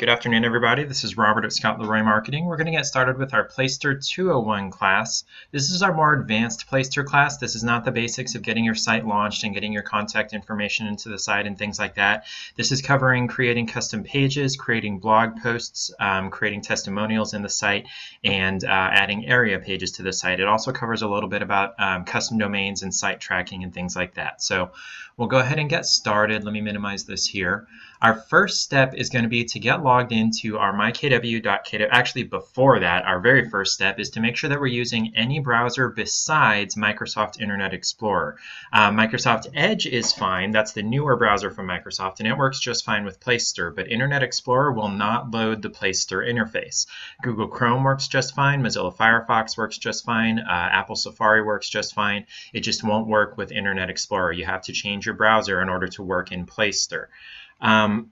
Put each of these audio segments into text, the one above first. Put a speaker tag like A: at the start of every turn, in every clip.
A: Good afternoon, everybody. This is Robert at Scott Leroy Marketing. We're going to get started with our Placester 201 class. This is our more advanced Placester class. This is not the basics of getting your site launched and getting your contact information into the site and things like that. This is covering creating custom pages, creating blog posts, creating testimonials in the site, and adding area pages to the site. It also covers a little bit about custom domains and site tracking and things like that. So we'll go ahead and get started. Let me minimize this here. Our first step is going to be to get logged into our mykw.kw. Actually, before that, our very first step is to make sure that we're using any browser besides Microsoft Internet Explorer. Microsoft Edge is fine. That's the newer browser from Microsoft, and it works just fine with Placester, but Internet Explorer will not load the Placester interface. Google Chrome works just fine. Mozilla Firefox works just fine. Apple Safari works just fine. It just won't work with Internet Explorer. You have to change your browser in order to work in Placester.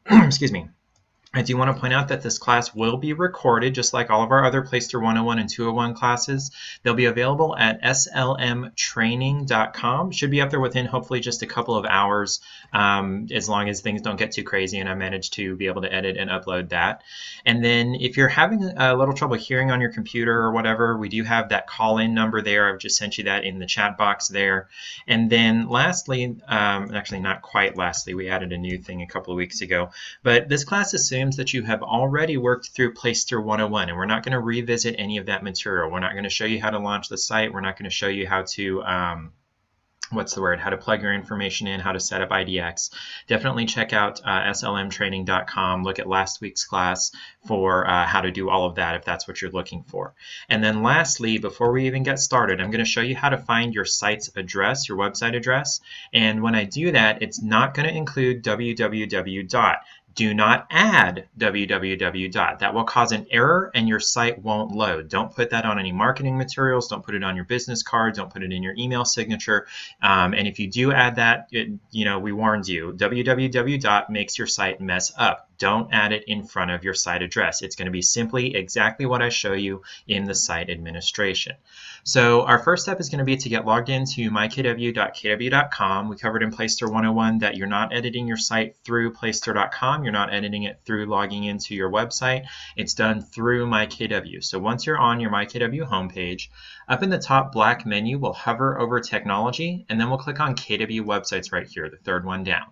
A: Excuse me. I do want to point out that this class will be recorded just like all of our other Placester 101 and 201 classes. They'll be available at slmtraining.com. Should be up there within hopefully just a couple of hours, as long as things don't get too crazy and I manage to be able to edit and upload that. And then if you're having a little trouble hearing on your computer or whatever, we do have that call-in number there. I've just sent you that in the chat box there. And then lastly, actually not quite lastly, we added a new thing a couple of weeks ago, but this class assumes that you have already worked through Placester 101, and we're not going to revisit any of that material. We're not going to show you how to launch the site. We're not going to show you how to how to plug your information in, how to set up IDX. Definitely check out slmtraining.com. Look at last week's class for how to do all of that if that's what you're looking for. And then lastly, before we even get started, I'm going to show you how to find your site's address, your website address. And when I do that, it's not going to include www. Do not add www. That will cause an error and your site won't load. Don't put that on any marketing materials. Don't put it on your business card. Don't put it in your email signature. And if you do add that, we warned you. www. makes your site mess up. Don't add it in front of your site address. It's going to be simply exactly what I show you in the site administration. So our first step is going to be to get logged into mykw.kw.com. We covered in Placester 101 that you're not editing your site through Placester.com. You're not editing it through logging into your website. It's done through MyKW. So once you're on your MyKW homepage, up in the top black menu, we'll hover over Technology, and then we'll click on KW Websites right here, the third one down.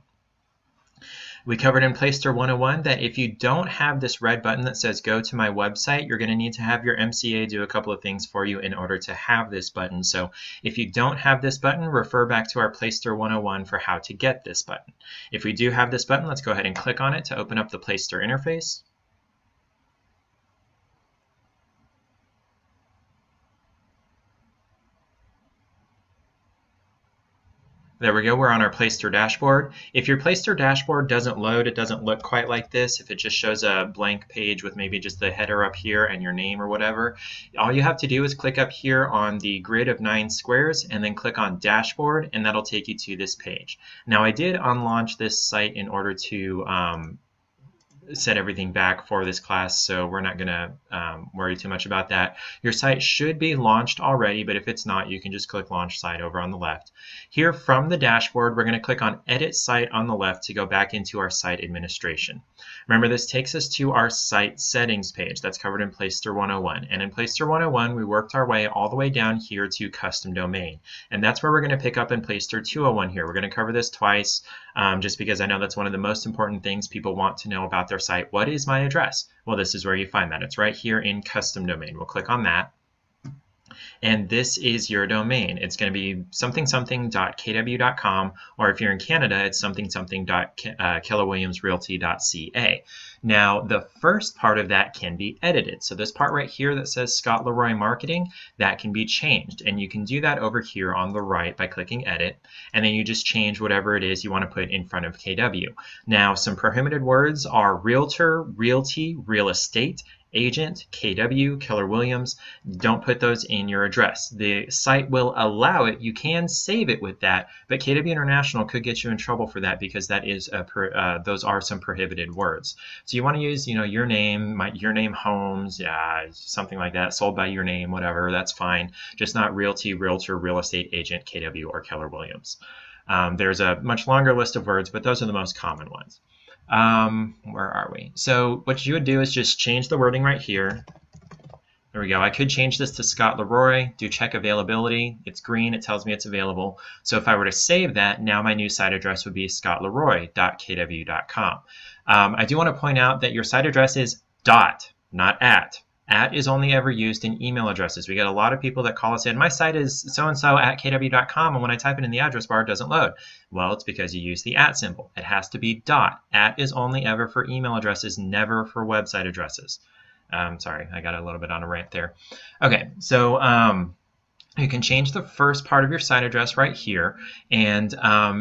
A: We covered in Placester 101 that if you don't have this red button that says go to my website, you're going to need to have your MCA do a couple of things for you in order to have this button. So if you don't have this button, refer back to our Placester 101 for how to get this button. If we do have this button, let's go ahead and click on it to open up the Placester interface. There we go, we're on our Placester dashboard. If your Placester dashboard doesn't load, it doesn't look quite like this, if it just shows a blank page with maybe just the header up here and your name or whatever, all you have to do is click up here on the grid of 9 squares and then click on Dashboard, and that'll take you to this page. Now I did unlaunch this site in order to set everything back for this class, so we're not going to worry too much about that. Your site should be launched already, but if it's not, you can just click Launch Site over on the left. Here from the dashboard, we're going to click on Edit Site on the left to go back into our site administration. Remember, this takes us to our site settings page that's covered in Placester 101. And in Placester 101, we worked our way all the way down here to Custom Domain. And that's where we're going to pick up in Placester 201 here. We're going to cover this twice just because I know that's one of the most important things people want to know about their site. What is my address? Well, this is where you find that. It's right here in Custom Domain. We'll click on that. And this is your domain. It's going to be something.kw.com, or if you're in Canada, it's something.kellerwilliamsrealty.ca. Now, the first part of that can be edited. So this part right here that says Scott Leroy Marketing, that can be changed. And you can do that over here on the right by clicking Edit. And then you just change whatever it is you want to put in front of KW. Now, some prohibited words are realtor, realty, real estate, agent, KW, Keller Williams. Don't put those in your address. The site will allow it. You can save it with that, but KW International could get you in trouble for that because that is those are some prohibited words. So you want to use, your name, your name homes, something like that, sold by your name, whatever. That's fine. Just not realty, realtor, real estate agent, KW, or Keller Williams. There's a much longer list of words, but those are the most common ones. Where are we? So what you would do is just change the wording right here. There we go. I could change this to Scott Leroy, do check availability. It's green, it tells me it's available. So if I were to save that, now my new site address would be scottleroy.kw.com. I do want to point out that your site address is dot, not at. At is only ever used in email addresses. We get a lot of people that call us in, my site is so-and-so at kw.com, and when I type it in the address bar, it doesn't load. Well, it's because you use the at symbol. It has to be dot. At is only ever for email addresses, never for website addresses. Sorry, I got a little bit on a rant there. Okay, so you can change the first part of your site address right here, and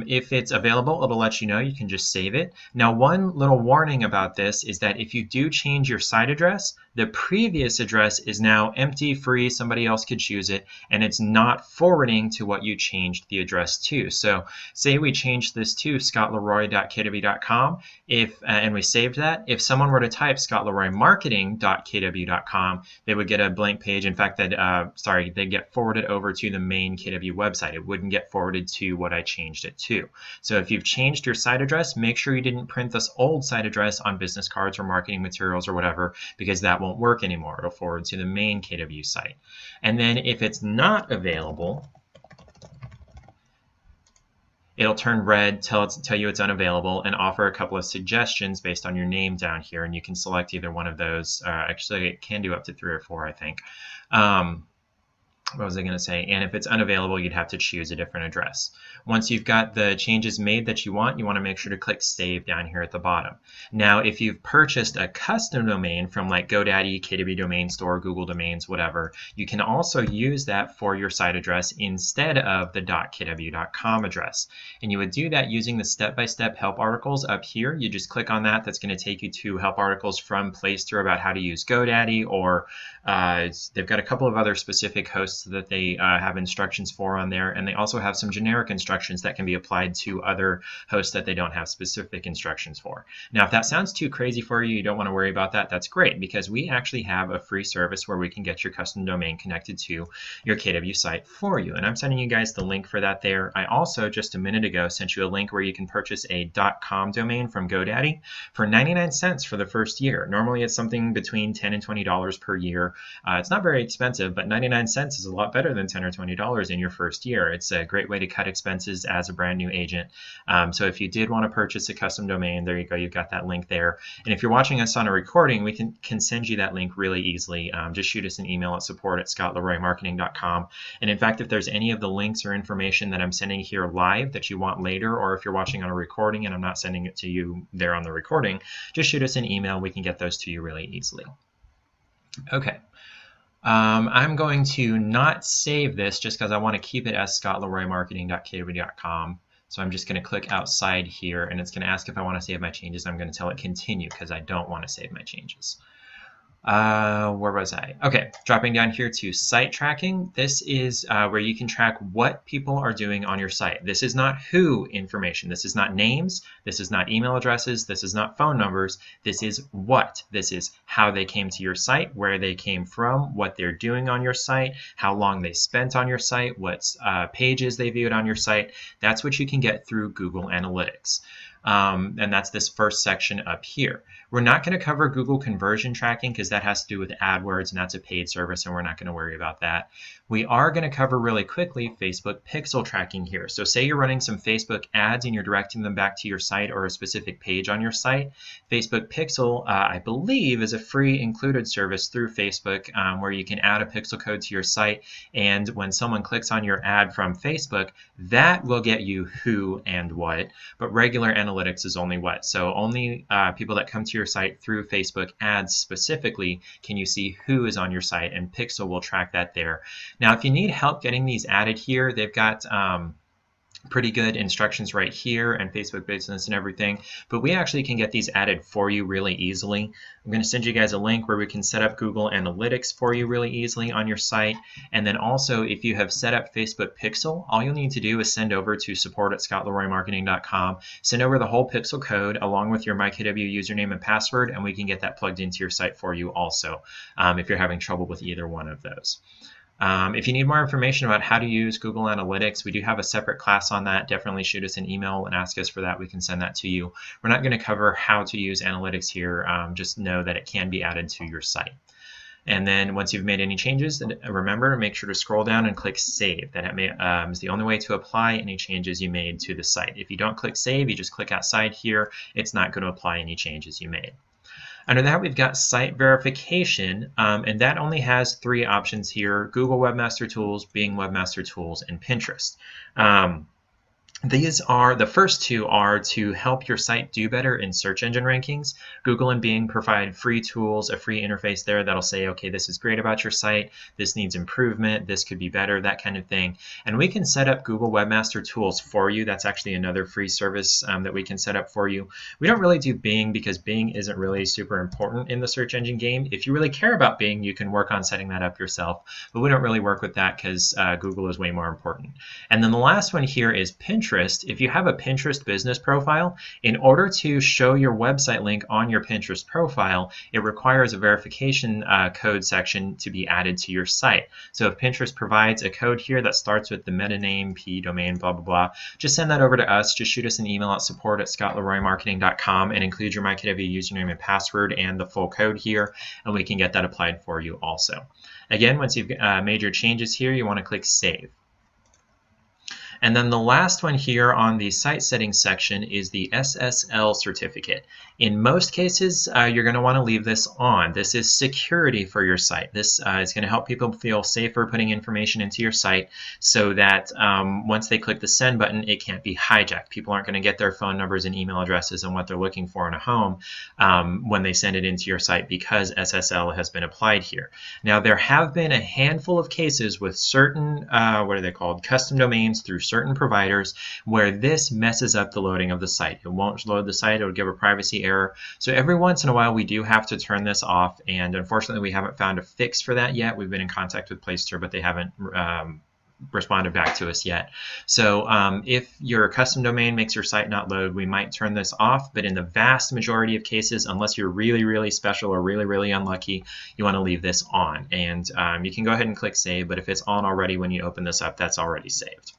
A: if it's available, it'll let you know. You can just save it. Now, one little warning about this is that if you do change your site address, the previous address is now empty, free, somebody else could choose it, and it's not forwarding to what you changed the address to. So say we changed this to scottleroy.kw.com, and we saved that. If someone were to type scottleroymarketing.kw.com, they would get a blank page. In fact, they'd get forwarded over to the main KW website. It wouldn't get forwarded to what I changed it to. So if you've changed your site address, make sure you didn't print this old site address on business cards or marketing materials or whatever, because that won't work anymore. It'll forward to the main KW site. And then if it's not available, it'll turn red, tell you it's unavailable, and offer a couple of suggestions based on your name down here, and you can select either one of those. Actually, it can do up to 3 or 4, I think. What was I going to say? And if it's unavailable, you'd have to choose a different address. Once you've got the changes made that you want to make sure to click Save down here at the bottom. Now, if you've purchased a custom domain from like GoDaddy, KW Domain Store, Google Domains, whatever, you can also use that for your site address instead of the .kw.com address. And you would do that using the step-by-step help articles up here. You just click on that. That's going to take you to help articles from Placester about how to use GoDaddy, or they've got a couple of other specific hosts that they have instructions for on there, and they also have some generic instructions that can be applied to other hosts that they don't have specific instructions for. Now, if that sounds too crazy for you, you don't want to worry about that, that's great, because we actually have a free service where we can get your custom domain connected to your KW site for you, and I'm sending you guys the link for that there. I also, just a minute ago, sent you a link where you can purchase a .com domain from GoDaddy for 99 cents for the first year. Normally, it's something between $10 and $20 per year. It's not very expensive, but 99 cents is a lot better than $10 or $20 in your first year. It's a great way to cut expenses as a brand new agent. So if you did want to purchase a custom domain, there you go, you've got that link there. And if you're watching us on a recording, we can send you that link really easily. Just shoot us an email at support@scottleroymarketing.com. And in fact, if there's any of the links or information that I'm sending here live that you want later, or if you're watching on a recording and I'm not sending it to you there on the recording, just shoot us an email. We can get those to you really easily. Okay. I'm going to not save this just because I want to keep it as scottleroymarketing.kw.com. So I'm just going to click outside here, and it's going to ask if I want to save my changes. I'm going to tell it continue because I don't want to save my changes. Where was I? Okay, dropping down here to site tracking. This is where you can track what people are doing on your site. This is not who information. This is not names. This is not email addresses. This is not phone numbers. This is what. This is how they came to your site, where they came from, what they're doing on your site, how long they spent on your site, what pages they viewed on your site. That's what you can get through Google Analytics. And that's this first section up here. We're not going to cover Google conversion tracking because that has to do with AdWords, and that's a paid service, and we're not going to worry about that. We are going to cover really quickly Facebook pixel tracking here. So say you're running some Facebook ads and you're directing them back to your site or a specific page on your site. Facebook Pixel, I believe, is a free included service through Facebook where you can add a pixel code to your site, and when someone clicks on your ad from Facebook, that will get you who and what, but regular analytics is only what. So only people that come to your site through Facebook ads specifically can you see who is on your site, and Pixel will track that there. Now, if you need help getting these added here, they've got pretty good instructions right here, and Facebook Business and everything, but we actually can get these added for you really easily. I'm going to send you guys a link where we can set up Google Analytics for you really easily on your site. And then also, if you have set up Facebook Pixel, all you'll need to do is send over to support@scottleroymarketing.com, send over the whole Pixel code along with your MyKW username and password, and we can get that plugged into your site for you also if you're having trouble with either one of those. If you need more information about how to use Google Analytics, we do have a separate class on that. Definitely shoot us an email and ask us for that. We can send that to you. We're not going to cover how to use analytics here. Just know that it can be added to your site. And then once you've made any changes, remember, make sure to scroll down and click Save. That is the only way to apply any changes you made to the site. If you don't click Save, you just click outside here, it's not going to apply any changes you made. Under that, we've got site verification, and that only has 3 options here: Google Webmaster Tools, Bing Webmaster Tools, and Pinterest. The first 2 are to help your site do better in search engine rankings. Google and Bing provide free tools, a free interface there that'll say, okay, this is great about your site, this needs improvement, this could be better, that kind of thing. And we can set up Google Webmaster Tools for you. That's actually another free service that we can set up for you. We don't really do Bing because Bing isn't really super important in the search engine game. If you really care about Bing, you can work on setting that up yourself, but we don't really work with that because Google is way more important. And then the last one here is Pinterest. If you have a Pinterest business profile, in order to show your website link on your Pinterest profile, it requires a verification code section to be added to your site. So if Pinterest provides a code here that starts with the meta name, p, domain, blah, blah, blah, just send that over to us. Just shoot us an email at support@scottleroymarketing.com and include your MyKW username and password and the full code here, and we can get that applied for you also. Again, once you've made your changes here, you want to click Save. And then the last one here on the site settings section is the SSL certificate. In most cases, you're going to want to leave this on. This is security for your site. This is going to help people feel safer putting information into your site so that once they click the send button, it can't be hijacked. People aren't going to get their phone numbers and email addresses and what they're looking for in a home when they send it into your site because SSL has been applied here. Now, there have been a handful of cases with certain, what are they called, custom domains through certain providers where this messes up the loading of the site. It won't load the site, it'll give a privacy error. So every once in a while we do have to turn this off, and unfortunately we haven't found a fix for that yet. We've been in contact with Placester, but they haven't responded back to us yet. So if your custom domain makes your site not load, we might turn this off, but in the vast majority of cases, unless you're really, really special or really, really unlucky, you want to leave this on. And you can go ahead and click Save, but if it's on already when you open this up, that's already saved.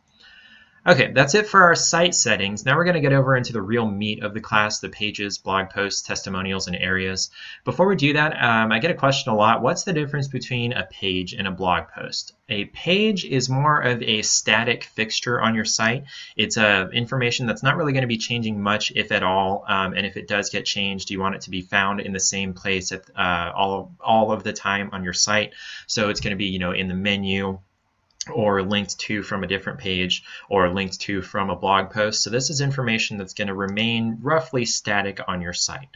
A: Okay, that's it for our site settings. Now we're going to get over into the real meat of the class, the pages, blog posts, testimonials, and areas. Before we do that, I get a question a lot. What's the difference between a page and a blog post? A page is more of a static fixture on your site. It's information that's not really going to be changing much, if at all. And if it does get changed, you want it to be found in the same place at all of the time on your site. So it's going to be, in the menu, or linked to from a different page, or linked to from a blog post. So this is information that's going to remain roughly static on your site.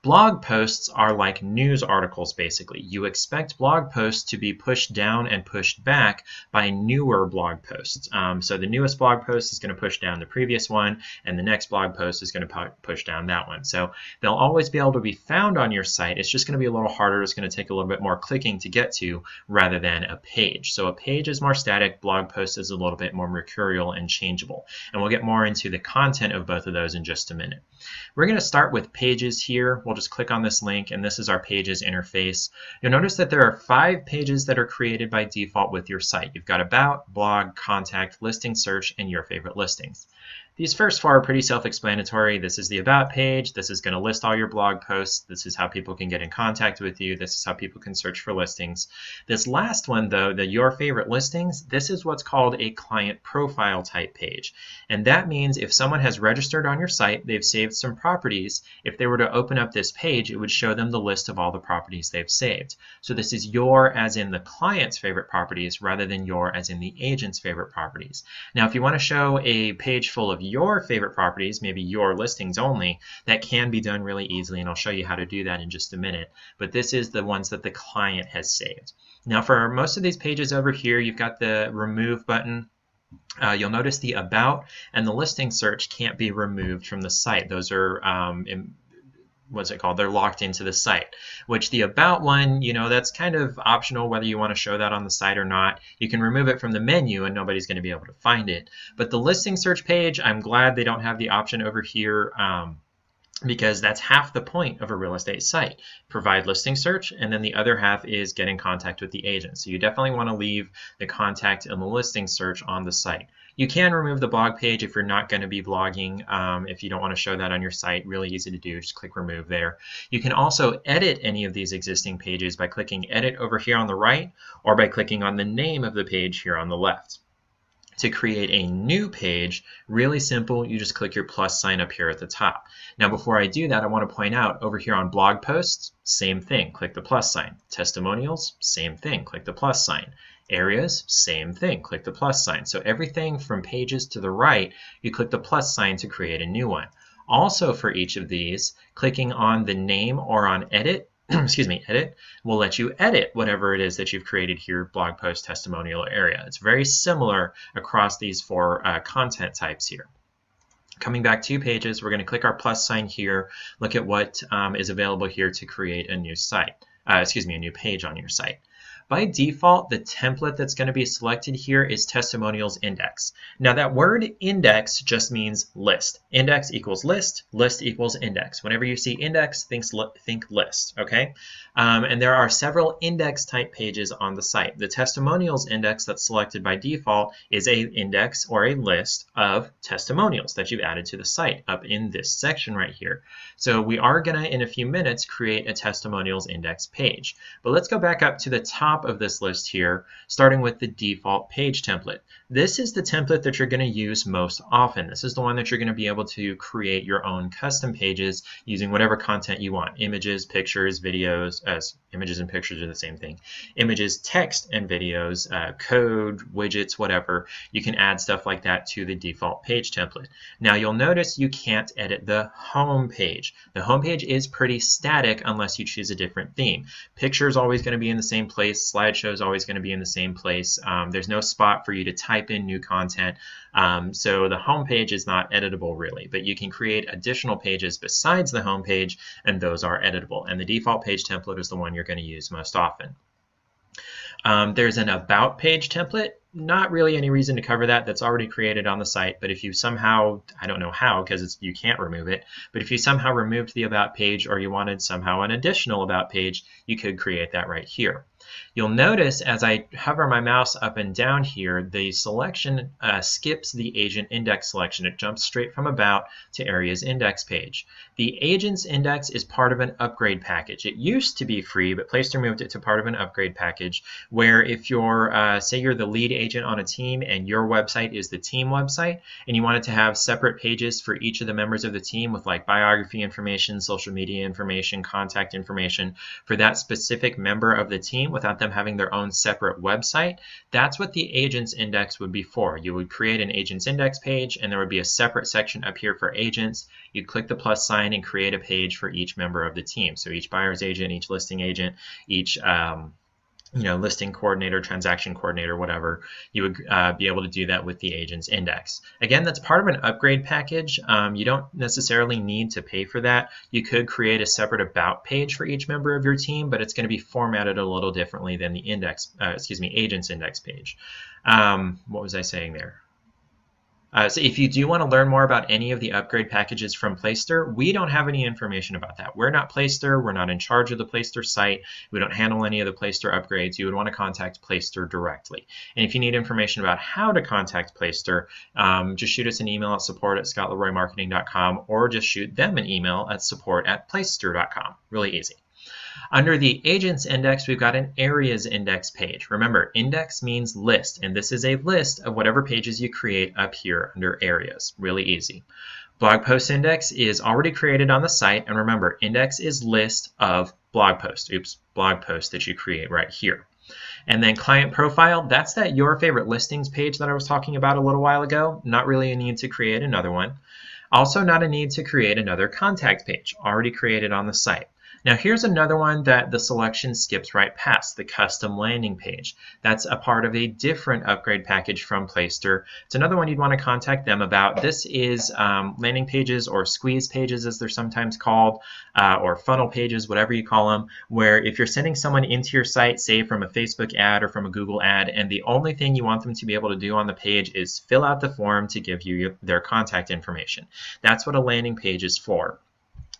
A: Blog posts are like news articles, basically. You expect blog posts to be pushed down and pushed back by newer blog posts. So the newest blog post is going to push down the previous one, and the next blog post is going to push down that one. So they'll always be able to be found on your site. It's just going to be a little harder. It's going to take a little bit more clicking to get to rather than a page. So a page is more static. Blog post is a little bit more mercurial and changeable. And we'll get more into the content of both of those in just a minute. We're going to start with pages here. We'll just click on this link, and this is our pages interface. You'll notice that there are 5 pages that are created by default with your site. You've got About, Blog, Contact, Listing Search, and Your Favorite Listings. These first 4 are pretty self-explanatory. This is the About page. This is going to list all your blog posts. This is how people can get in contact with you. This is how people can search for listings. This last one, though, the Your Favorite Listings, this is what's called a client profile type page. And that means if someone has registered on your site, they've saved some properties, if they were to open up this page, it would show them the list of all the properties they've saved. So this is your as in the client's favorite properties rather than your as in the agent's favorite properties. Now, if you want to show a page full of your favorite properties, maybe your listings only, that can be done really easily, and I'll show you how to do that in just a minute. But this is the ones that the client has saved. Now, for most of these pages over here, you've got the remove button. You'll notice the About and the Listing Search can't be removed from the site. Those are what's it called? They're locked into the site, which the About one, that's kind of optional whether you want to show that on the site or not. You can remove it from the menu and nobody's going to be able to find it. But the Listing Search page, I'm glad they don't have the option over here because that's half the point of a real estate site. Provide listing search, and then the other half is get in contact with the agent. So you definitely want to leave the contact and the listing search on the site. You can remove the blog page if you're not going to be blogging. If you don't want to show that on your site, really easy to do. Just click remove there. You can also edit any of these existing pages by clicking edit over here on the right, or by clicking on the name of the page here on the left. To create a new page, really simple, you just click your plus sign up here at the top. Now before I do that, I want to point out over here on blog posts, same thing, click the plus sign. Testimonials, same thing, click the plus sign. Areas, same thing, click the plus sign. So everything from pages to the right, you click the plus sign to create a new one. Also for each of these, clicking on the name or on edit, edit, will let you edit whatever it is that you've created here, blog post, testimonial, area. It's very similar across these four content types here. Coming back to pages, we're going to click our plus sign here, look at what is available here to create a new site, a new page on your site. By default, the template that's going to be selected here is testimonials index. Now that word index just means list. Index equals list, list equals index. Whenever you see index, think list, okay? And there are several index type pages on the site. The testimonials index that's selected by default is a index or a list of testimonials that you've added to the site up in this section right here. So we are going to, in a few minutes, create a testimonials index page. But let's go back up to the top of this list here, starting with the default page template. This is the template that you're going to use most often. This is the one that you're going to be able to create your own custom pages using whatever content you want. Images, pictures, videos, as images and pictures are the same thing. Images, text, and videos, code, widgets, whatever. You can add stuff like that to the default page template. Now you'll notice you can't edit the home page. The home page is pretty static unless you choose a different theme. Picture is always going to be in the same place. Slideshow is always going to be in the same place. There's no spot for you to type in new content. So the home page is not editable really, but you can create additional pages besides the home page, and those are editable. And the default page template is the one you're going to use most often. There's an about page template. Not really any reason to cover that. That's already created on the site, but if you somehow, I don't know how because you can't remove it, but if you somehow removed the about page or you wanted somehow an additional about page, you could create that right here. You'll notice as I hover my mouse up and down here, the selection skips the agent index selection. It jumps straight from about to areas index page. The agent's index is part of an upgrade package. It used to be free, but Placester moved it to part of an upgrade package where if you're, say you're the lead agent on a team and your website is the team website and you wanted to have separate pages for each of the members of the team with like biography information, social media information, contact information for that specific member of the team without them having their own separate website, that's what the agent's index would be for. You would create an agent's index page and there would be a separate section up here for agents. You'd click the plus sign and create a page for each member of the team. So each buyer's agent, each listing agent, each listing coordinator, transaction coordinator, whatever, you would be able to do that with the agent's index. Again, that's part of an upgrade package. You don't necessarily need to pay for that. You could create a separate about page for each member of your team, but it's going to be formatted a little differently than the agent's index page. What was I saying there? So if you do want to learn more about any of the upgrade packages from Placester, we don't have any information about that. We're not Placester. We're not in charge of the Placester site. We don't handle any of the Placester upgrades. You would want to contact Placester directly. And if you need information about how to contact Placester, just shoot us an email at support@scottleroymarketing.com or just shoot them an email at support@placester.com. Really easy. Under the agents index, we've got an areas index page. Remember, index means list, and this is a list of whatever pages you create up here under areas. Really easy. Blog post index is already created on the site, and remember, index is list of blog posts. Blog posts that you create right here. And then client profile, that's that your favorite listings page that I was talking about a little while ago. Not really a need to create another one. Also not a need to create another contact page, already created on the site. Now here's another one that the selection skips right past, the custom landing page. That's a part of a different upgrade package from Placester. It's another one you'd want to contact them about. This is landing pages or squeeze pages as they're sometimes called, or funnel pages, whatever you call them, where if you're sending someone into your site, say from a Facebook ad or from a Google ad, and the only thing you want them to be able to do on the page is fill out the form to give you their contact information. That's what a landing page is for.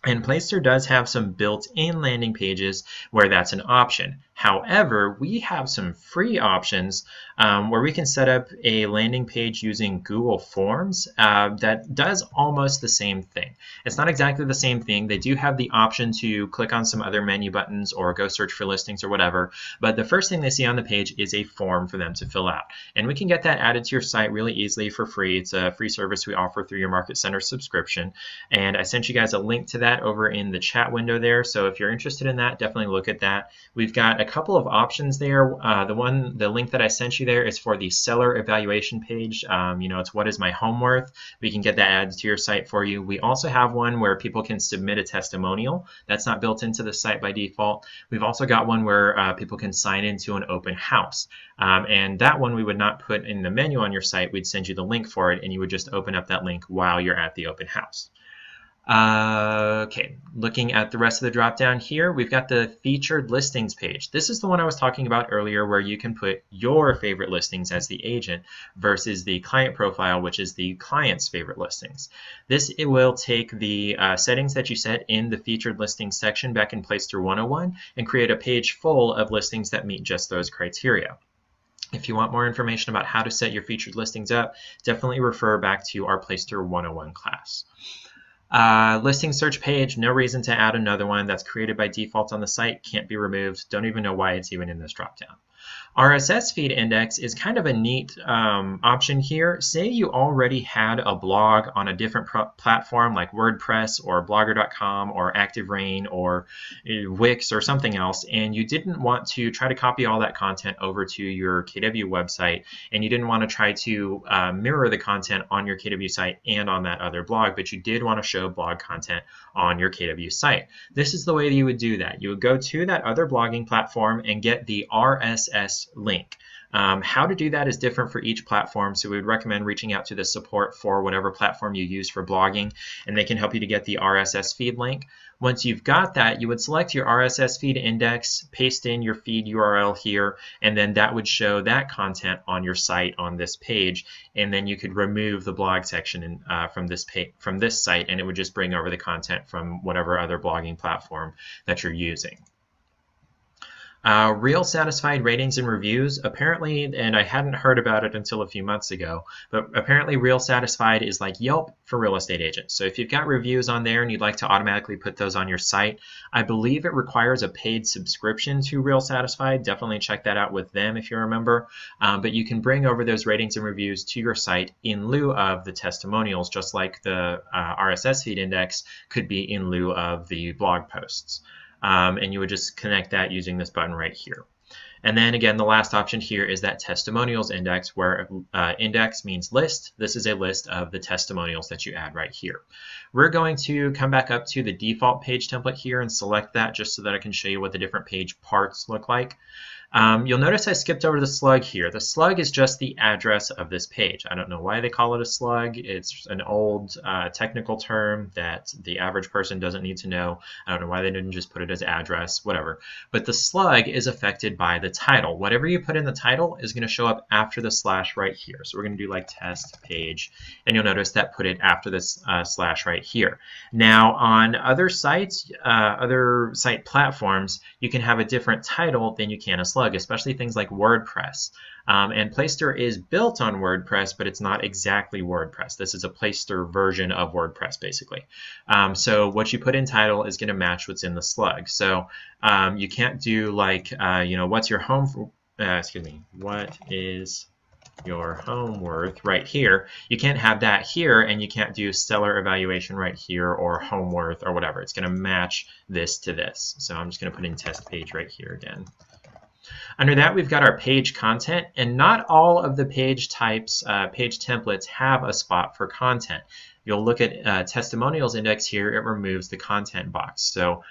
A: And Placester does have some built-in landing pages where that's an option. However, we have some free options where we can set up a landing page using Google Forms that does almost the same thing. It's not exactly the same thing. They do have the option to click on some other menu buttons or go search for listings or whatever, but the first thing they see on the page is a form for them to fill out. And we can get that added to your site really easily for free. It's a free service we offer through your Market Center subscription. And I sent you guys a link to that over in the chat window there. So if you're interested in that, definitely look at that. We've got a couple of options there. The link that I sent you there is for the seller evaluation page. It's what is my home worth. We can get that added to your site for you. We also have one where people can submit a testimonial. That's not built into the site by default. We've also got one where people can sign into an open house. And that one we would not put in the menu on your site. We'd send you the link for it, and you would just open up that link while you're at the open house. Okay, looking at the rest of the drop down here, we've got the featured listings page. This is the one I was talking about earlier where you can put your favorite listings as the agent versus the client profile, which is the client's favorite listings. It will take the settings that you set in the featured listings section back in Placester 101 and create a page full of listings that meet just those criteria. If you want more information about how to set your featured listings up, definitely refer back to our Placester 101 class. Listing search page, no reason to add another one. That's created by default on the site, can't be removed. Don't even know why it's even in this dropdown. RSS feed index is kind of a neat option here. Say you already had a blog on a different platform like WordPress or Blogger.com or ActiveRain or Wix or something else, and you didn't want to try to copy all that content over to your KW website, and you didn't want to try to mirror the content on your KW site and on that other blog, but you did want to show blog content on your KW site. This is the way that you would do that. You would go to that other blogging platform and get the RSS link. How to do that is different for each platform, so we would recommend reaching out to the support for whatever platform you use for blogging, and they can help you to get the RSS feed link. Once you've got that, you would select your RSS feed index, paste in your feed URL here, and then that would show that content on your site on this page, and then you could remove the blog section from this site, and it would just bring over the content from whatever other blogging platform that you're using. Real satisfied ratings and reviews, apparently, and I hadn't heard about it until a few months ago, but apparently Real Satisfied is like Yelp for real estate agents. So if you've got reviews on there and you'd like to automatically put those on your site, I believe it requires a paid subscription to Real Satisfied. Definitely check that out with them if you remember. But you can bring over those ratings and reviews to your site in lieu of the testimonials, just like the RSS feed index could be in lieu of the blog posts. And you would just connect that using this button right here. And then again, the last option here is that testimonials index, where index means list. This is a list of the testimonials that you add right here. We're going to come back up to the default page template here and select that just so that I can show you what the different page parts look like. You'll notice I skipped over the slug here. The slug is just the address of this page. I don't know why they call it a slug. It's an old technical term that the average person doesn't need to know. I don't know why they didn't just put it as address, whatever. But the slug is affected by the title. Whatever you put in the title is going to show up after the slash right here. So we're going to do like test page, and you'll notice that put it after this slash right here. Now on other sites, other site platforms, you can have a different title than you can a slug, especially things like WordPress. And Placester is built on WordPress, but it's not exactly WordPress. This is a Placester version of WordPress, basically. So what you put in title is going to match what's in the slug. So you can't do like, what's your home, what is your home worth right here. You can't have that here, and you can't do seller evaluation right here or home worth or whatever. It's going to match this to this. So I'm just going to put in test page right here again. Under that, we've got our page content, and not all of the page types, page templates have a spot for content. You'll look at testimonials index here, it removes the content box. So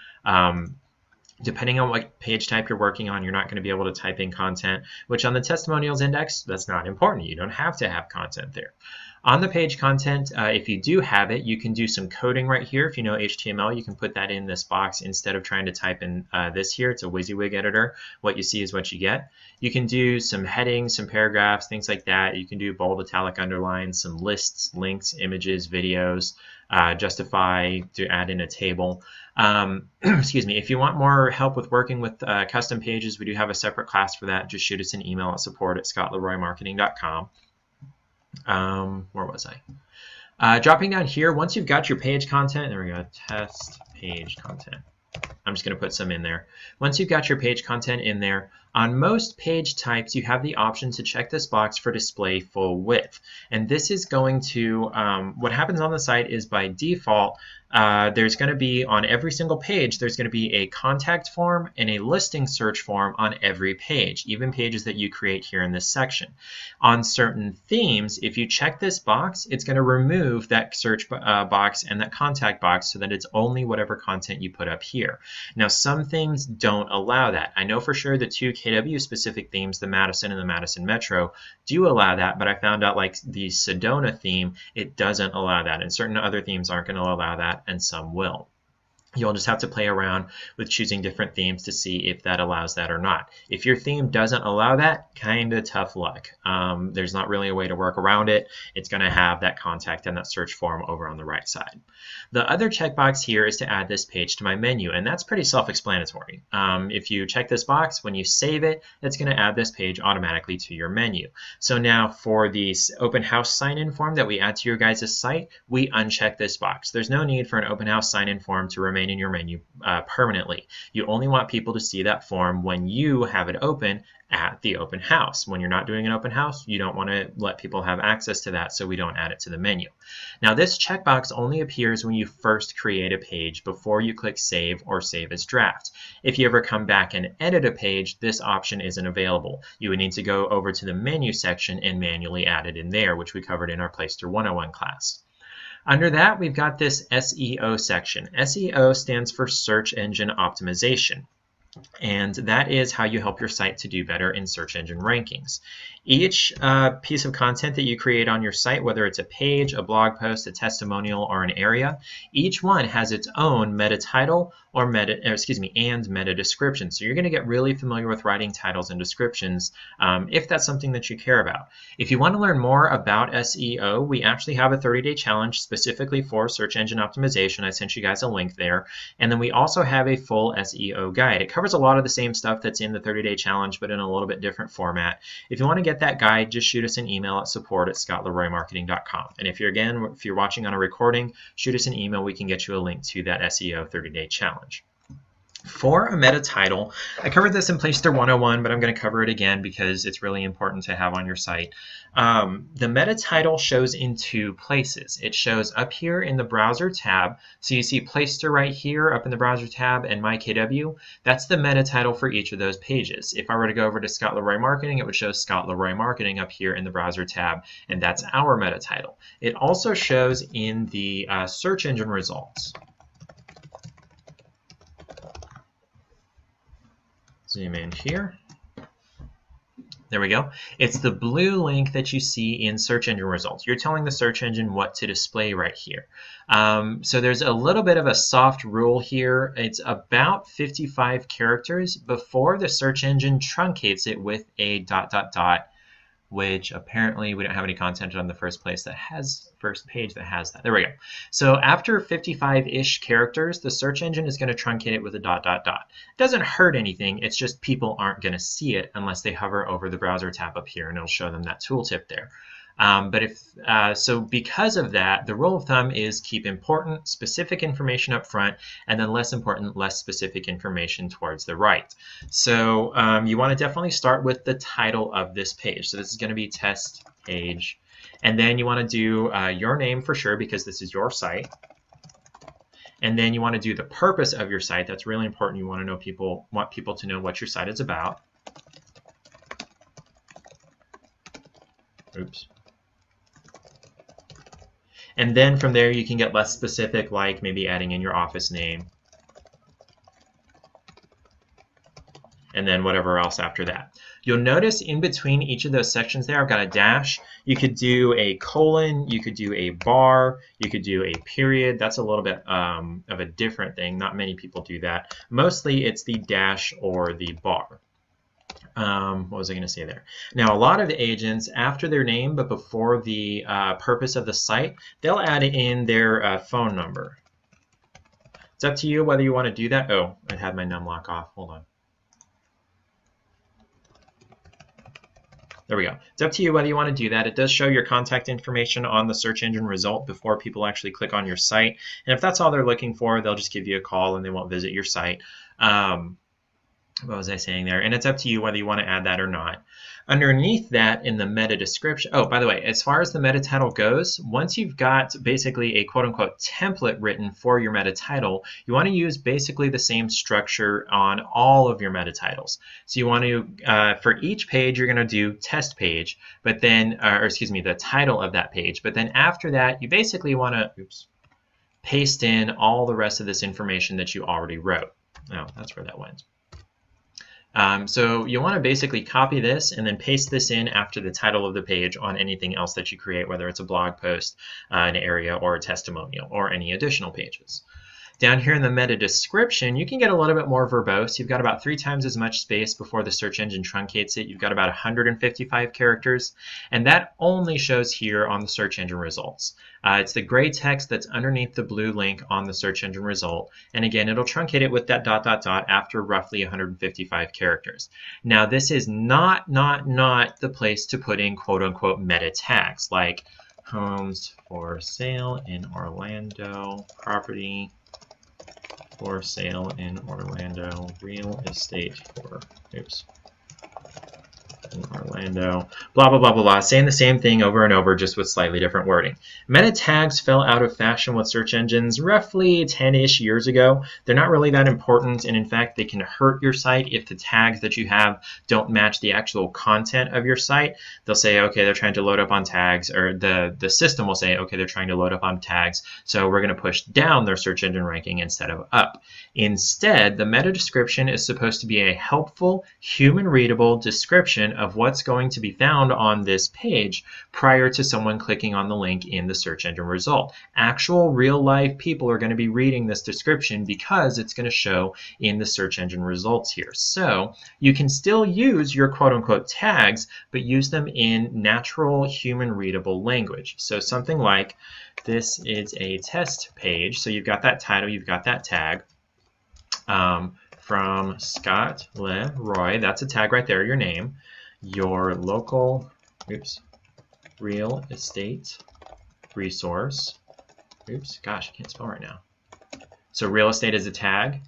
A: depending on what page type you're working on, you're not going to be able to type in content, which on the testimonials index, that's not important. You don't have to have content there. On the page content, if you do have it, you can do some coding right here. If you know HTML, you can put that in this box instead of trying to type in this here. It's a WYSIWYG editor. What you see is what you get. You can do some headings, some paragraphs, things like that. You can do bold, italic, underline, some lists, links, images, videos, justify to add in a table. Excuse me. If you want more help with working with custom pages, we do have a separate class for that. Just shoot us an email at support@scottleroymarketing.com. Where was I? Dropping down here, once you've got your page content, there we go, test page content. I'm just going to put some in there. Once you've got your page content in there, on most page types, you have the option to check this box for display full width. And this is going to, what happens on the site is by default, there's going to be on every single page, there's going to be a contact form and a listing search form on every page, even pages that you create here in this section. On certain themes, if you check this box, it's going to remove that search box and that contact box so that it's only whatever content you put up here. Now, some themes don't allow that. I know for sure the two KW specific themes, the Madison and the Madison Metro, do allow that, but I found out like the Sedona theme, it doesn't allow that, and certain other themes aren't going to allow that, and some will. You'll just have to play around with choosing different themes to see if that allows that or not. If your theme doesn't allow that, kind of tough luck. There's not really a way to work around it. It's going to have that contact and that search form over on the right side. The other checkbox here is to add this page to my menu, and that's pretty self-explanatory. If you check this box, when you save it, it's going to add this page automatically to your menu. So now for the open house sign-in form that we add to your guys' site, we uncheck this box. There's no need for an open house sign-in form to remain in your menu permanently. You only want people to see that form when you have it open at the open house. When you're not doing an open house, you don't want to let people have access to that, so we don't add it to the menu. Now, this checkbox only appears when you first create a page before you click save or save as draft. If you ever come back and edit a page, this option isn't available. You would need to go over to the menu section and manually add it in there, which we covered in our Placester 101 class. Under that, we've got this SEO section. SEO stands for Search Engine Optimization, and that is how you help your site to do better in search engine rankings. Each piece of content that you create on your site, whether it's a page, a blog post, a testimonial, or an area, each one has its own meta title or meta description. So you're going to get really familiar with writing titles and descriptions if that's something that you care about. If you want to learn more about SEO, we actually have a 30-day challenge specifically for search engine optimization. I sent you guys a link there. And then we also have a full SEO guide. It covers a lot of the same stuff that's in the 30-day challenge, but in a little bit different format. If you want to get that guide, just shoot us an email at support@scottleroymarketing.com. And if you're watching on a recording, shoot us an email. We can get you a link to that SEO 30-day challenge. For a meta title, I covered this in Placester 101, but I'm going to cover it again because it's really important to have on your site. The meta title shows in two places. It shows up here in the browser tab. So you see Placester right here up in the browser tab and My KW. That's the meta title for each of those pages. If I were to go over to Scott Leroy Marketing, it would show Scott Leroy Marketing up here in the browser tab, and that's our meta title. It also shows in the search engine results. Zoom in here. There we go. It's the blue link that you see in search engine results. You're telling the search engine what to display right here. So there's a little bit of a soft rule here. It's about 55 characters before the search engine truncates it with a ... which apparently we don't have any content on the first page that has that. There we go. So after 55-ish characters, the search engine is going to truncate it with a ... It doesn't hurt anything. It's just people aren't going to see it unless they hover over the browser tab up here, and it'll show them that tooltip there. So because of that, the rule of thumb is keep important, specific information up front, and then less important, less specific information towards the right. So you want to definitely start with the title of this page. So this is going to be test page. And then you want to do your name for sure, because this is your site. And then you want to do the purpose of your site. That's really important. You want people to know what your site is about. Oops. And then from there, you can get less specific, like maybe adding in your office name. and then whatever else after that. You'll notice in between each of those sections there, I've got a dash. You could do a colon, you could do a bar, you could do a period. That's a little bit of a different thing. Not many people do that. Mostly it's the dash or the bar. What was I going to say there? Now, a lot of agents, after their name, but before the purpose of the site, they'll add in their phone number. It's up to you whether you want to do that. Oh, I had my numlock off. Hold on. There we go. It's up to you whether you want to do that. It does show your contact information on the search engine result before people actually click on your site. And if that's all they're looking for, they'll just give you a call and they won't visit your site. What was I saying there? And it's up to you whether you want to add that or not. Underneath that in the meta description, oh, by the way, as far as the meta title goes, once you've got basically a quote-unquote template written for your meta title, you want to use basically the same structure on all of your meta titles. So you want to, for each page, you're going to do test page, but then, or excuse me, the title of that page. But then after that, you basically want to, paste in all the rest of this information that you already wrote. Oh, that's where that went. So you want to basically copy this and then paste this in after the title of the page on anything else that you create, whether it's a blog post, an area, or a testimonial, or any additional pages. Down here in the meta description, you can get a little bit more verbose. You've got about 3 times as much space before the search engine truncates it. You've got about 155 characters, and that only shows here on the search engine results. It's the gray text that's underneath the blue link on the search engine result, and again, it'll truncate it with that ... after roughly 155 characters. Now, this is not the place to put in quote-unquote meta tags like homes for sale in Orlando, property for sale in Orlando, real estate for, in Orlando, blah, blah, blah, blah, blah, saying the same thing over and over, just with slightly different wording. Meta tags fell out of fashion with search engines roughly 10-ish years ago. They're not really that important, and in fact, they can hurt your site if the tags that you have don't match the actual content of your site. They'll say, okay, they're trying to load up on tags, or the system will say, okay, they're trying to load up on tags, so we're going to push down their search engine ranking instead of up. Instead, the meta description is supposed to be a helpful, human-readable description of what's going to be found on this page prior to someone clicking on the link in the search engine result. Actual real-life people are going to be reading this description because it's going to show in the search engine results here. So you can still use your quote-unquote tags, but use them in natural, human-readable language. So something like, this is a test page. So you've got that title, you've got that tag. From Scott Leroy, that's a tag right there, your name, your local real estate resource. Gosh, I can't spell right now. So real estate is a tag.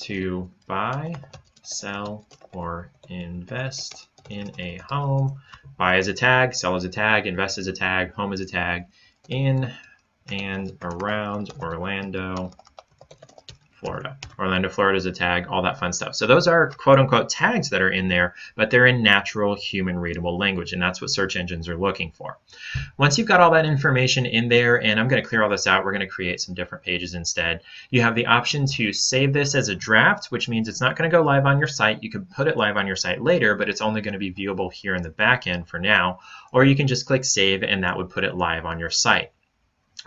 A: To buy, sell, or invest in a home. Buy is a tag, sell is a tag, invest is a tag, home is a tag, in and around Orlando, Florida. Orlando, Florida is a tag, all that fun stuff. So those are quote-unquote tags that are in there, but they're in natural, human-readable language, and that's what search engines are looking for. Once you've got all that information in there, and I'm going to clear all this out, we're going to create some different pages instead. You have the option to save this as a draft, which means it's not going to go live on your site. You can put it live on your site later, but it's only going to be viewable here in the back end for now, or you can just click save, and that would put it live on your site.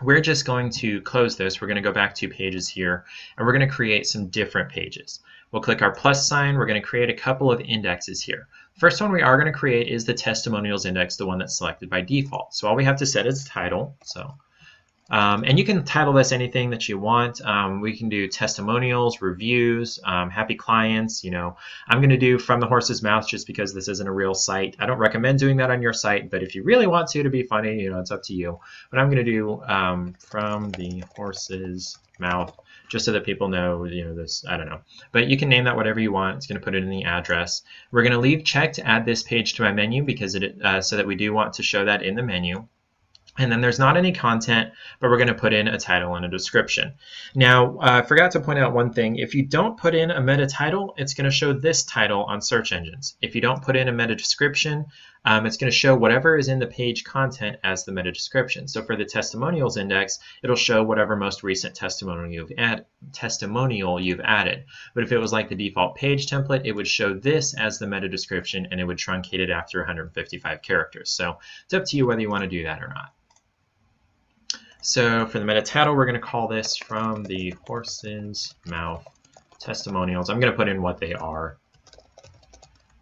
A: We're just going to close this. We're going to go back to pages here, and we're going to create some different pages. We'll click our plus sign. We're going to create a couple of indexes here. First one we are going to create is the testimonials index, the one that's selected by default. So all we have to set is title. And you can title this anything that you want. We can do testimonials, reviews, happy clients. You know, I'm going to do from the horse's mouth just because this isn't a real site. I don't recommend doing that on your site, but if you really want to be funny, you know, it's up to you. But I'm going to do from the horse's mouth, just so that people know, you know, this, I don't know. But you can name that whatever you want. It's going to put it in the address. We're going to leave check to add this page to my menu because so that we do want to show that in the menu. And then there's not any content, but we're going to put in a title and a description. Now, I forgot to point out one thing. If you don't put in a meta title, it's going to show this title on search engines. If you don't put in a meta description, it's going to show whatever is in the page content as the meta description. So for the testimonials index, it'll show whatever most recent testimonial you've added. But if it was like the default page template, it would show this as the meta description, and it would truncate it after 155 characters. So it's up to you whether you want to do that or not. So for the meta title, we're going to call this From the Horse's Mouth Testimonials. I'm going to put in what they are.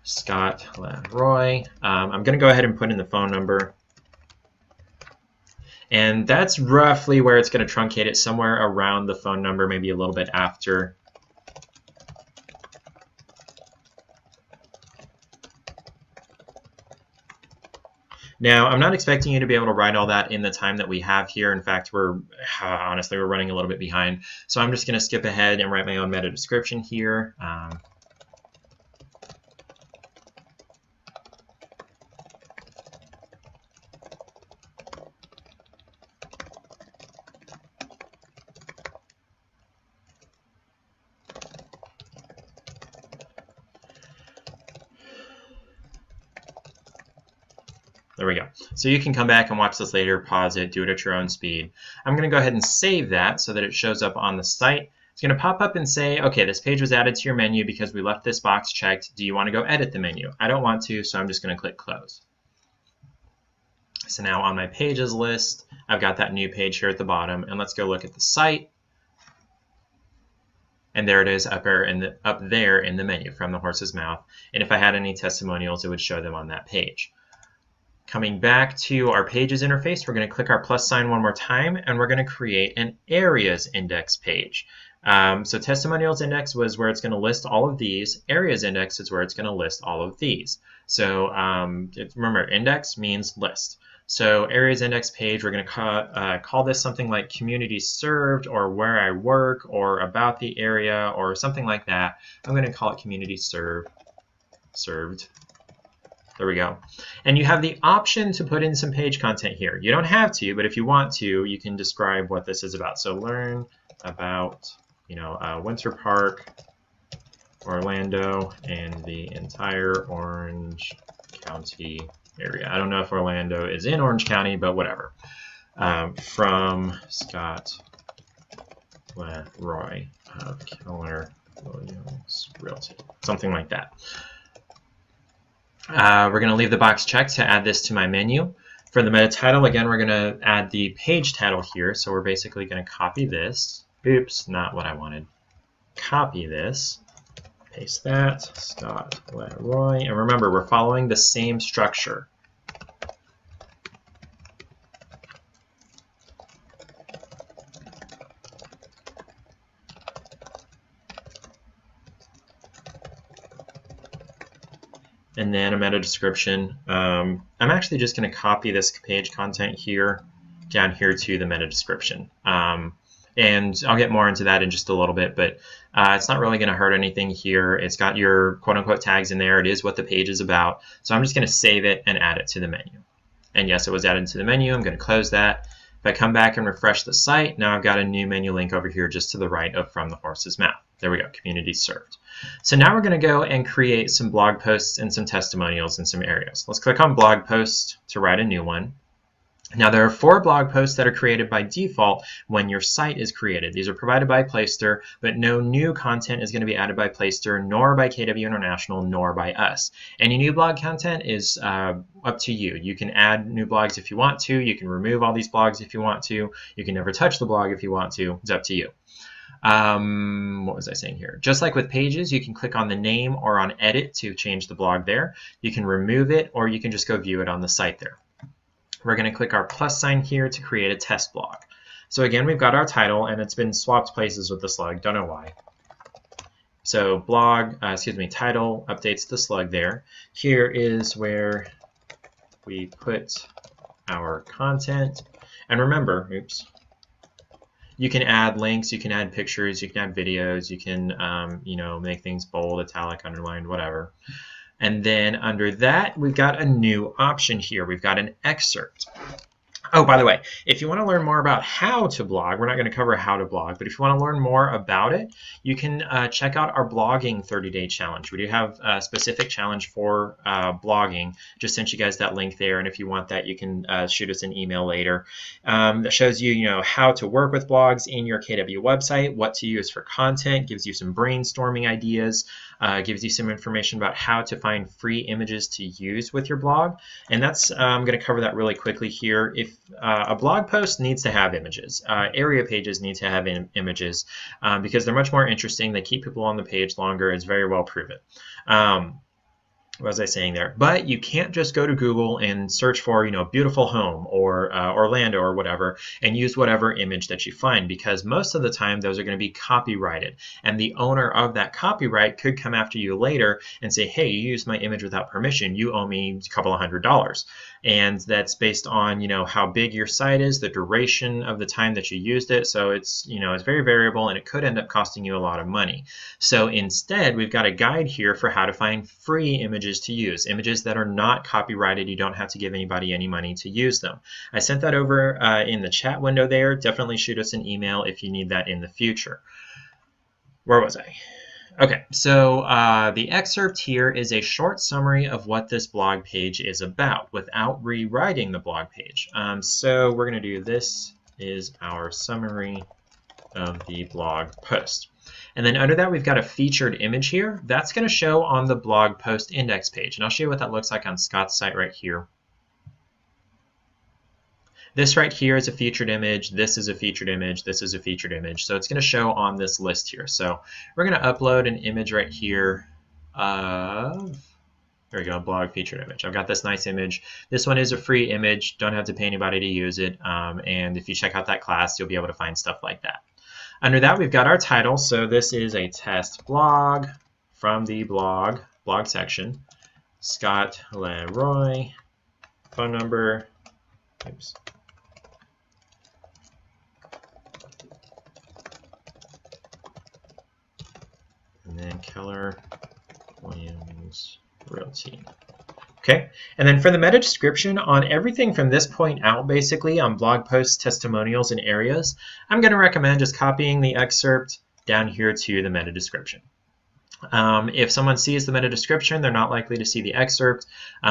A: Scott Leroy. I'm going to go ahead and put in the phone number. And that's roughly where it's going to truncate it, somewhere around the phone number, maybe a little bit after. Now, I'm not expecting you to be able to write all that in the time that we have here. In fact, honestly, we're running a little bit behind. So I'm just going to skip ahead and write my own meta description here. There we go. So you can come back and watch this later, pause it, do it at your own speed. I'm going to go ahead and save that so that it shows up on the site. It's going to pop up and say, okay, this page was added to your menu because we left this box checked. Do you want to go edit the menu? I don't want to, so I'm just going to click close. So now on my pages list, I've got that new page here at the bottom, and let's go look at the site. And there it is up there in the menu, From the Horse's Mouth. And if I had any testimonials, it would show them on that page. Coming back to our pages interface, we're going to click our plus sign one more time, and we're going to create an areas index page. So testimonials index was where it's going to list all of these. Areas index is where it's going to list all of these. So remember, index means list. So areas index page, we're going to call this something like community served, or where I work, or about the area, or something like that. I'm going to call it community served. There we go. And you have the option to put in some page content here. You don't have to, but if you want to, you can describe what this is about. So learn about, Winter Park, Orlando, and the entire Orange County area. I don't know if Orlando is in Orange County, but whatever. From Scott Leroy of Keller Williams Realty. Something like that. We're going to leave the box checked to add this to my menu. For the meta title, again, we're going to add the page title here. So we're basically going to copy this. Oops, not what I wanted. Copy this, paste that, Scott Leroy. And remember, we're following the same structure. And then a meta description. I'm actually just going to copy this page content here down here to the meta description. And I'll get more into that in just a little bit, but it's not really going to hurt anything here. It's got your quote-unquote tags in there. It is what the page is about. So I'm just going to save it and add it to the menu. And yes, it was added to the menu. I'm going to close that. If I come back and refresh the site, now I've got a new menu link over here just to the right of From the Horse's Mouth. There we go, community served. So now we're going to go and create some blog posts and some testimonials in some areas. Let's click on blog post to write a new one. Now there are 4 blog posts that are created by default when your site is created. These are provided by Placester, but no new content is going to be added by Placester, nor by KW International, nor by us. Any new blog content is up to you. You can add new blogs if you want to. You can remove all these blogs if you want to. You can never touch the blog if you want to. It's up to you. What was I saying here? Just like with pages, you can click on the name or on edit to change the blog there. You can remove it, or you can just go view it on the site there. We're going to click our plus sign here to create a test blog. So again, we've got our title, and it's been swapped places with the slug. Don't know why. So title updates the slug there. Here is where we put our content. And remember, you can add links, you can add pictures, you can add videos, you can make things bold, italic, underlined, whatever. And then under that, we've got a new option here. We've got an excerpt. Oh, by the way, if you want to learn more about how to blog, we're not going to cover how to blog, but if you want to learn more about it, you can check out our blogging 30-day challenge. We do have a specific challenge for blogging. Just sent you guys that link there, and if you want that, you can shoot us an email later. That shows you, how to work with blogs in your KW website, what to use for content, gives you some brainstorming ideas, gives you some information about how to find free images to use with your blog, and that's I'm going to cover that really quickly here. If a blog post needs to have images. Area pages need to have images because they're much more interesting. They keep people on the page longer. It's very well proven. What was I saying there? But you can't just go to Google and search for, beautiful home or Orlando or whatever and use whatever image that you find, because most of the time those are going to be copyrighted. And the owner of that copyright could come after you later and say, hey, you used my image without permission. You owe me a couple of $100. And that's based on, how big your site is, the duration of the time that you used it. So it's, it's very variable and it could end up costing you a lot of money. So instead, we've got a guide here for how to find free images to use, images that are not copyrighted. You don't have to give anybody any money to use them. I sent that over in the chat window there. Definitely shoot us an email if you need that in the future. Where was I? Okay, so the excerpt here is a short summary of what this blog page is about without rewriting the blog page. So we're going to do this is our summary of the blog post. And then under that, we've got a featured image here. That's going to show on the blog post index page. And I'll show you what that looks like on Scott's site right here. This right here is a featured image. This is a featured image. This is a featured image. So it's going to show on this list here. So we're going to upload an image right here of, there we go, blog featured image. I've got this nice image. This one is a free image. Don't have to pay anybody to use it. And if you check out that class, you'll be able to find stuff like that. Under that, we've got our title. So this is a test blog from the blog section. Scott Leroy, phone number, oops. And then Keller Williams Realty. Okay, and then for the meta description on everything from this point out, basically on blog posts, testimonials, and areas, I'm going to recommend just copying the excerpt down here to the meta description. If someone sees the meta description, they're not likely to see the excerpt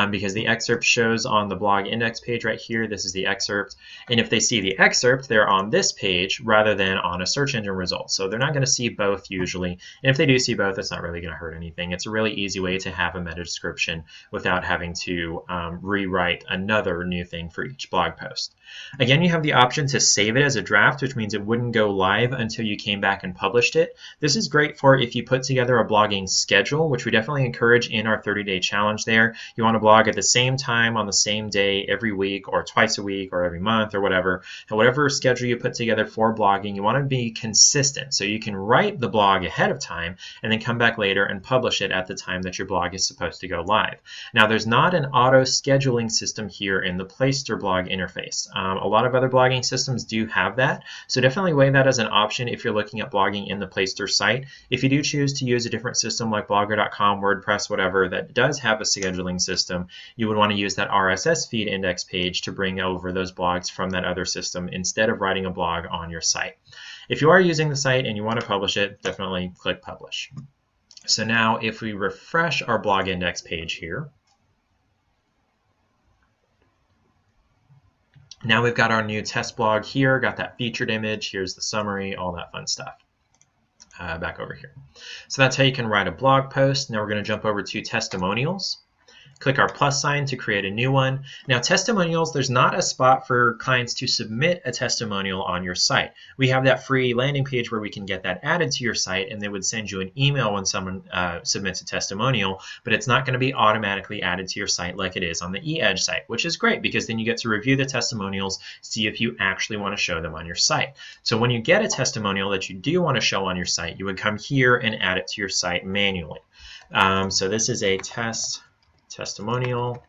A: because the excerpt shows on the blog index page right here. This is the excerpt. And if they see the excerpt, they're on this page rather than on a search engine result. So they're not going to see both usually. And if they do see both, it's not really going to hurt anything. It's a really easy way to have a meta description without having to rewrite another new thing for each blog post. Again, you have the option to save it as a draft, which means it wouldn't go live until you came back and published it. This is great for if you put together a blogging schedule, which we definitely encourage in our 30-day challenge there. You want to blog at the same time on the same day every week or twice a week or every month or whatever. And whatever schedule you put together for blogging, you want to be consistent. So you can write the blog ahead of time and then come back later and publish it at the time that your blog is supposed to go live. Now, there's not an auto scheduling system here in the Placester blog interface. A lot of other blogging systems do have that, so definitely weigh that as an option if you're looking at blogging in the Placester site. If you do choose to use a different system like Blogger.com, WordPress, whatever, that does have a scheduling system, you would want to use that RSS feed index page to bring over those blogs from that other system instead of writing a blog on your site. If you are using the site and you want to publish it, definitely click Publish. So now if we refresh our blog index page here, now we've got our new test blog here, got that featured image, here's the summary, all that fun stuff. Back over here. So that's how you can write a blog post. Now we're going to jump over to testimonials. Click our plus sign to create a new one. Now testimonials, there's not a spot for clients to submit a testimonial on your site. We have that free landing page where we can get that added to your site and they would send you an email when someone submits a testimonial, but it's not going to be automatically added to your site like it is on the eEdge site, which is great because then you get to review the testimonials, see if you actually want to show them on your site. So when you get a testimonial that you do want to show on your site, you would come here and add it to your site manually. So this is a testimonial,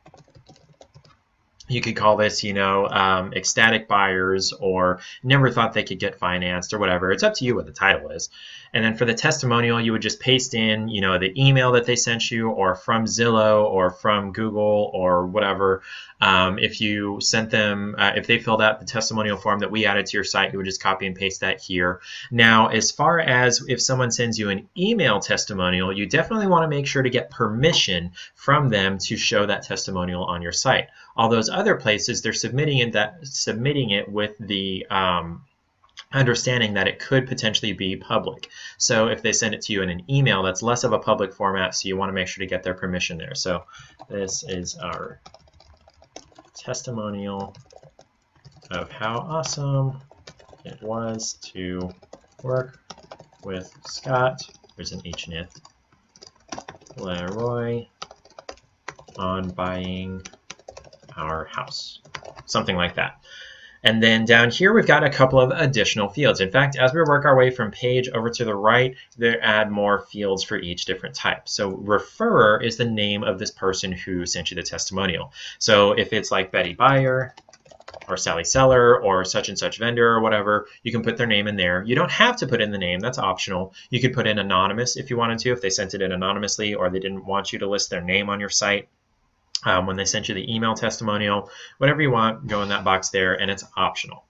A: You could call this, ecstatic buyers, or never thought they could get financed, or whatever. It's up to you what the title is. And then for the testimonial, you would just paste in, the email that they sent you, or from Zillow, or from Google, or whatever. If you sent them, if they filled out the testimonial form that we added to your site, you would just copy and paste that here. Now, as far as if someone sends you an email testimonial, you definitely want to make sure to get permission from them to show that testimonial on your site. All those other places, they're submitting it with the understanding that it could potentially be public. So if they send it to you in an email, that's less of a public format, so you want to make sure to get their permission there. So this is our testimonial of how awesome it was to work with Scott, there's an H in it, Leroy, on buying our house, something like that. And then down here, we've got a couple of additional fields. In fact, as we work our way from page over to the right, they add more fields for each different type. So referrer is the name of this person who sent you the testimonial. So if it's like Betty Buyer or Sally Seller or such and such vendor or whatever, you can put their name in there. You don't have to put in the name, that's optional. You could put in anonymous if you wanted to, if they sent it in anonymously or they didn't want you to list their name on your site. When they sent you the email testimonial, whatever you want, go in that box there, and it's optional.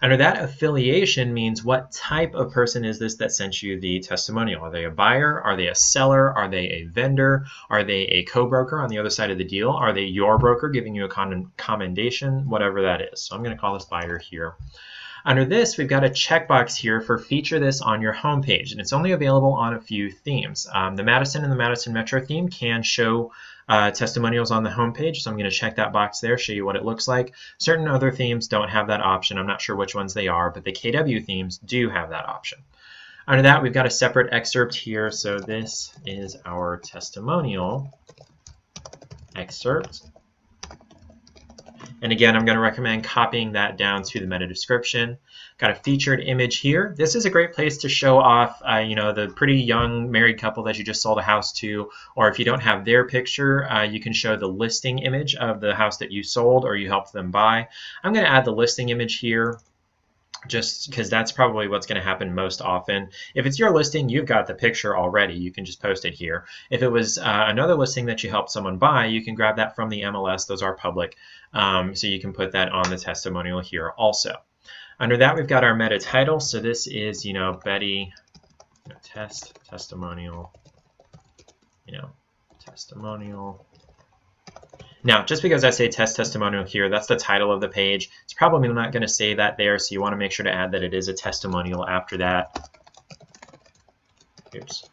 A: Under that, affiliation means what type of person is this that sent you the testimonial? Are they a buyer? Are they a seller? Are they a vendor? Are they a co-broker on the other side of the deal? Are they your broker giving you a commendation? Whatever that is. So I'm going to call this buyer here. Under this, we've got a checkbox here for feature this on your homepage, and it's only available on a few themes. The Madison and the Madison Metro theme can show testimonials on the homepage, so I'm going to check that box there, show you what it looks like. Certain other themes don't have that option. I'm not sure which ones they are, but the KW themes do have that option. Under that, we've got a separate excerpt here, so this is our testimonial excerpt. And again, I'm going to recommend copying that down to the meta description. Got a featured image here. This is a great place to show off, the pretty young married couple that you just sold a house to, or if you don't have their picture, you can show the listing image of the house that you sold or you helped them buy. I'm going to add the listing image here, just because that's probably what's going to happen most often. If it's your listing, you've got the picture already. You can just post it here. If it was another listing that you helped someone buy, you can grab that from the MLS. Those are public. So you can put that on the testimonial here also. Under that, we've got our meta title. So this is, Betty, testimonial, testimonial. Now, just because I say test testimonial here, that's the title of the page. It's probably not going to say that there, so you want to make sure to add that it is a testimonial after that. Oops.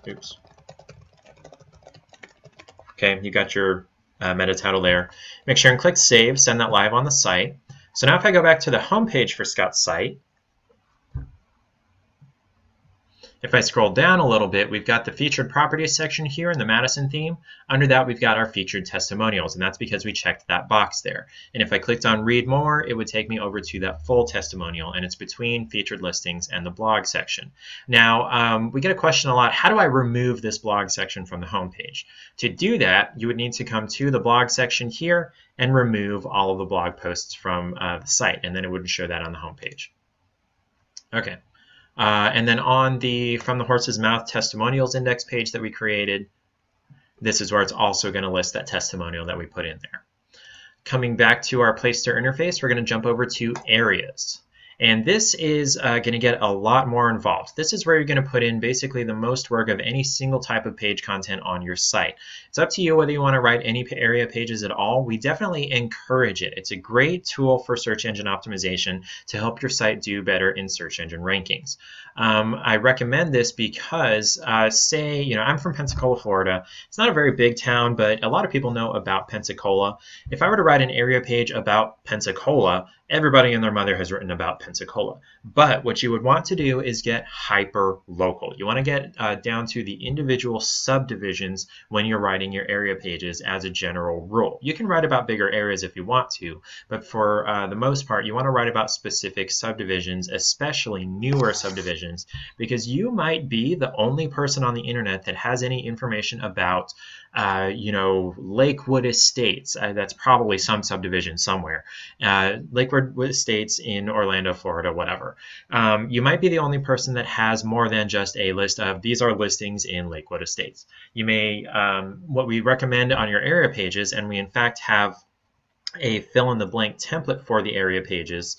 A: Oops. Okay, you got your meta title there. Make sure and click Save, send that live on the site. So now if I go back to the home page for Scott's site, if I scroll down a little bit, we've got the featured properties section here in the Madison theme. Under that, we've got our featured testimonials, and that's because we checked that box there. And if I clicked on read more, it would take me over to that full testimonial, and it's between featured listings and the blog section. Now, we get a question a lot, how do I remove this blog section from the home page? To do that, you would need to come to the blog section here and remove all of the blog posts from the site, and then it wouldn't show that on the home page. Okay. And then on the From the Horse's Mouth testimonials index page that we created, this is where it's also going to list that testimonial that we put in there. Coming back to our Placester interface, we're going to jump over to areas. And this is going to get a lot more involved. This is where you're going to put in basically the most work of any single type of page content on your site. It's up to you whether you want to write any area pages at all. We definitely encourage it. It's a great tool for search engine optimization to help your site do better in search engine rankings. I recommend this because, say, I'm from Pensacola, Florida. It's not a very big town, but a lot of people know about Pensacola. If I were to write an area page about Pensacola, Everybody and their mother has written about Pensacola. But what you would want to do is get hyper local. You want to get down to the individual subdivisions when you're writing your area pages as a general rule. You can write about bigger areas if you want to, but for the most part, you want to write about specific subdivisions, especially newer subdivisions, because you might be the only person on the internet that has any information about Lakewood Estates. That's probably some subdivision somewhere. Lakewood Estates in Orlando, Florida, whatever. You might be the only person that has more than just a list of these are listings in Lakewood Estates. You may, what we recommend on your area pages, and we in fact have a fill-in-the-blank template for the area pages.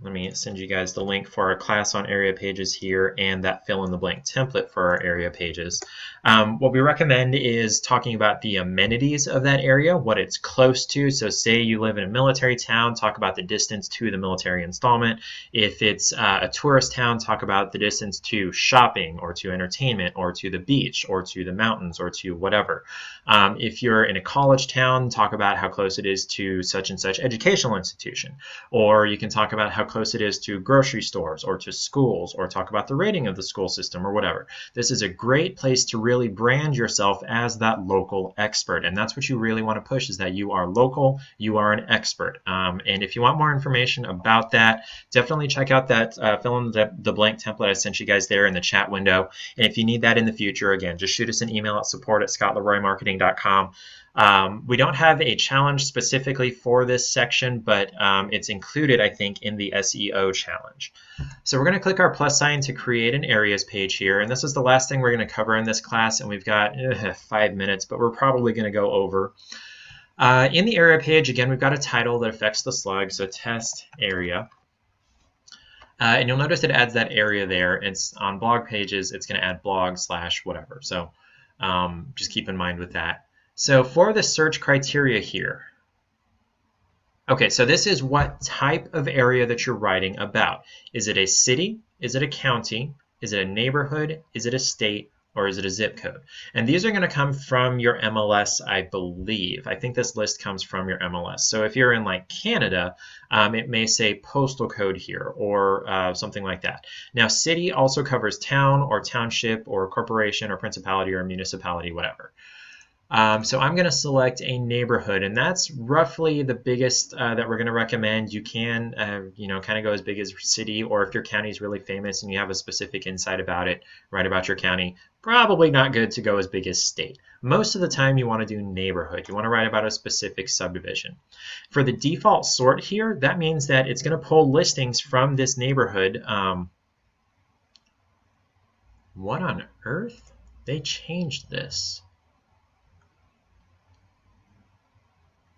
A: Let me send you guys the link for our class on area pages here and that fill-in-the-blank template for our area pages. What we recommend is talking about the amenities of that area, what it's close to. So say you live in a military town, talk about the distance to the military installment. If it's a tourist town, talk about the distance to shopping or to entertainment or to the beach or to the mountains or to whatever. If you're in a college town, talk about how close it is to such and such educational institution. Or you can talk about how close it is to grocery stores or to schools, or talk about the rating of the school system or whatever. This is a great place to really brand yourself as that local expert, and that's what you really want to push, is that you are local, you are an expert. And if you want more information about that, definitely check out that fill in the blank template I sent you guys there in the chat window. And if you need that in the future, again, just shoot us an email at support@scottleroymarketing.com. We don't have a challenge specifically for this section, but it's included, I think, in the SEO challenge. So we're going to click our plus sign to create an areas page here, and this is the last thing we're going to cover in this class, and we've got 5 minutes, but we're probably going to go over. In the area page, again, we've got a title that affects the slug, so test area. And you'll notice it adds that area there. It's on blog pages, it's going to add blog/whatever. So just keep in mind with that. So for the search criteria here, okay, so this is what type of area that you're writing about. Is it a city? Is it a county? Is it a neighborhood? Is it a state? Or is it a zip code? And these are going to come from your MLS, I believe. I think this list comes from your MLS. So if you're in like Canada, it may say postal code here or something like that. Now, city also covers town or township or corporation or principality or municipality, whatever. So I'm going to select a neighborhood, and that's roughly the biggest that we're going to recommend. You can, kind of go as big as city, or if your county is really famous and you have a specific insight about it, write about your county. Probably not good to go as big as state. Most of the time you want to do neighborhood. You want to write about a specific subdivision. For the default sort here, that means that it's going to pull listings from this neighborhood. What on earth? They changed this.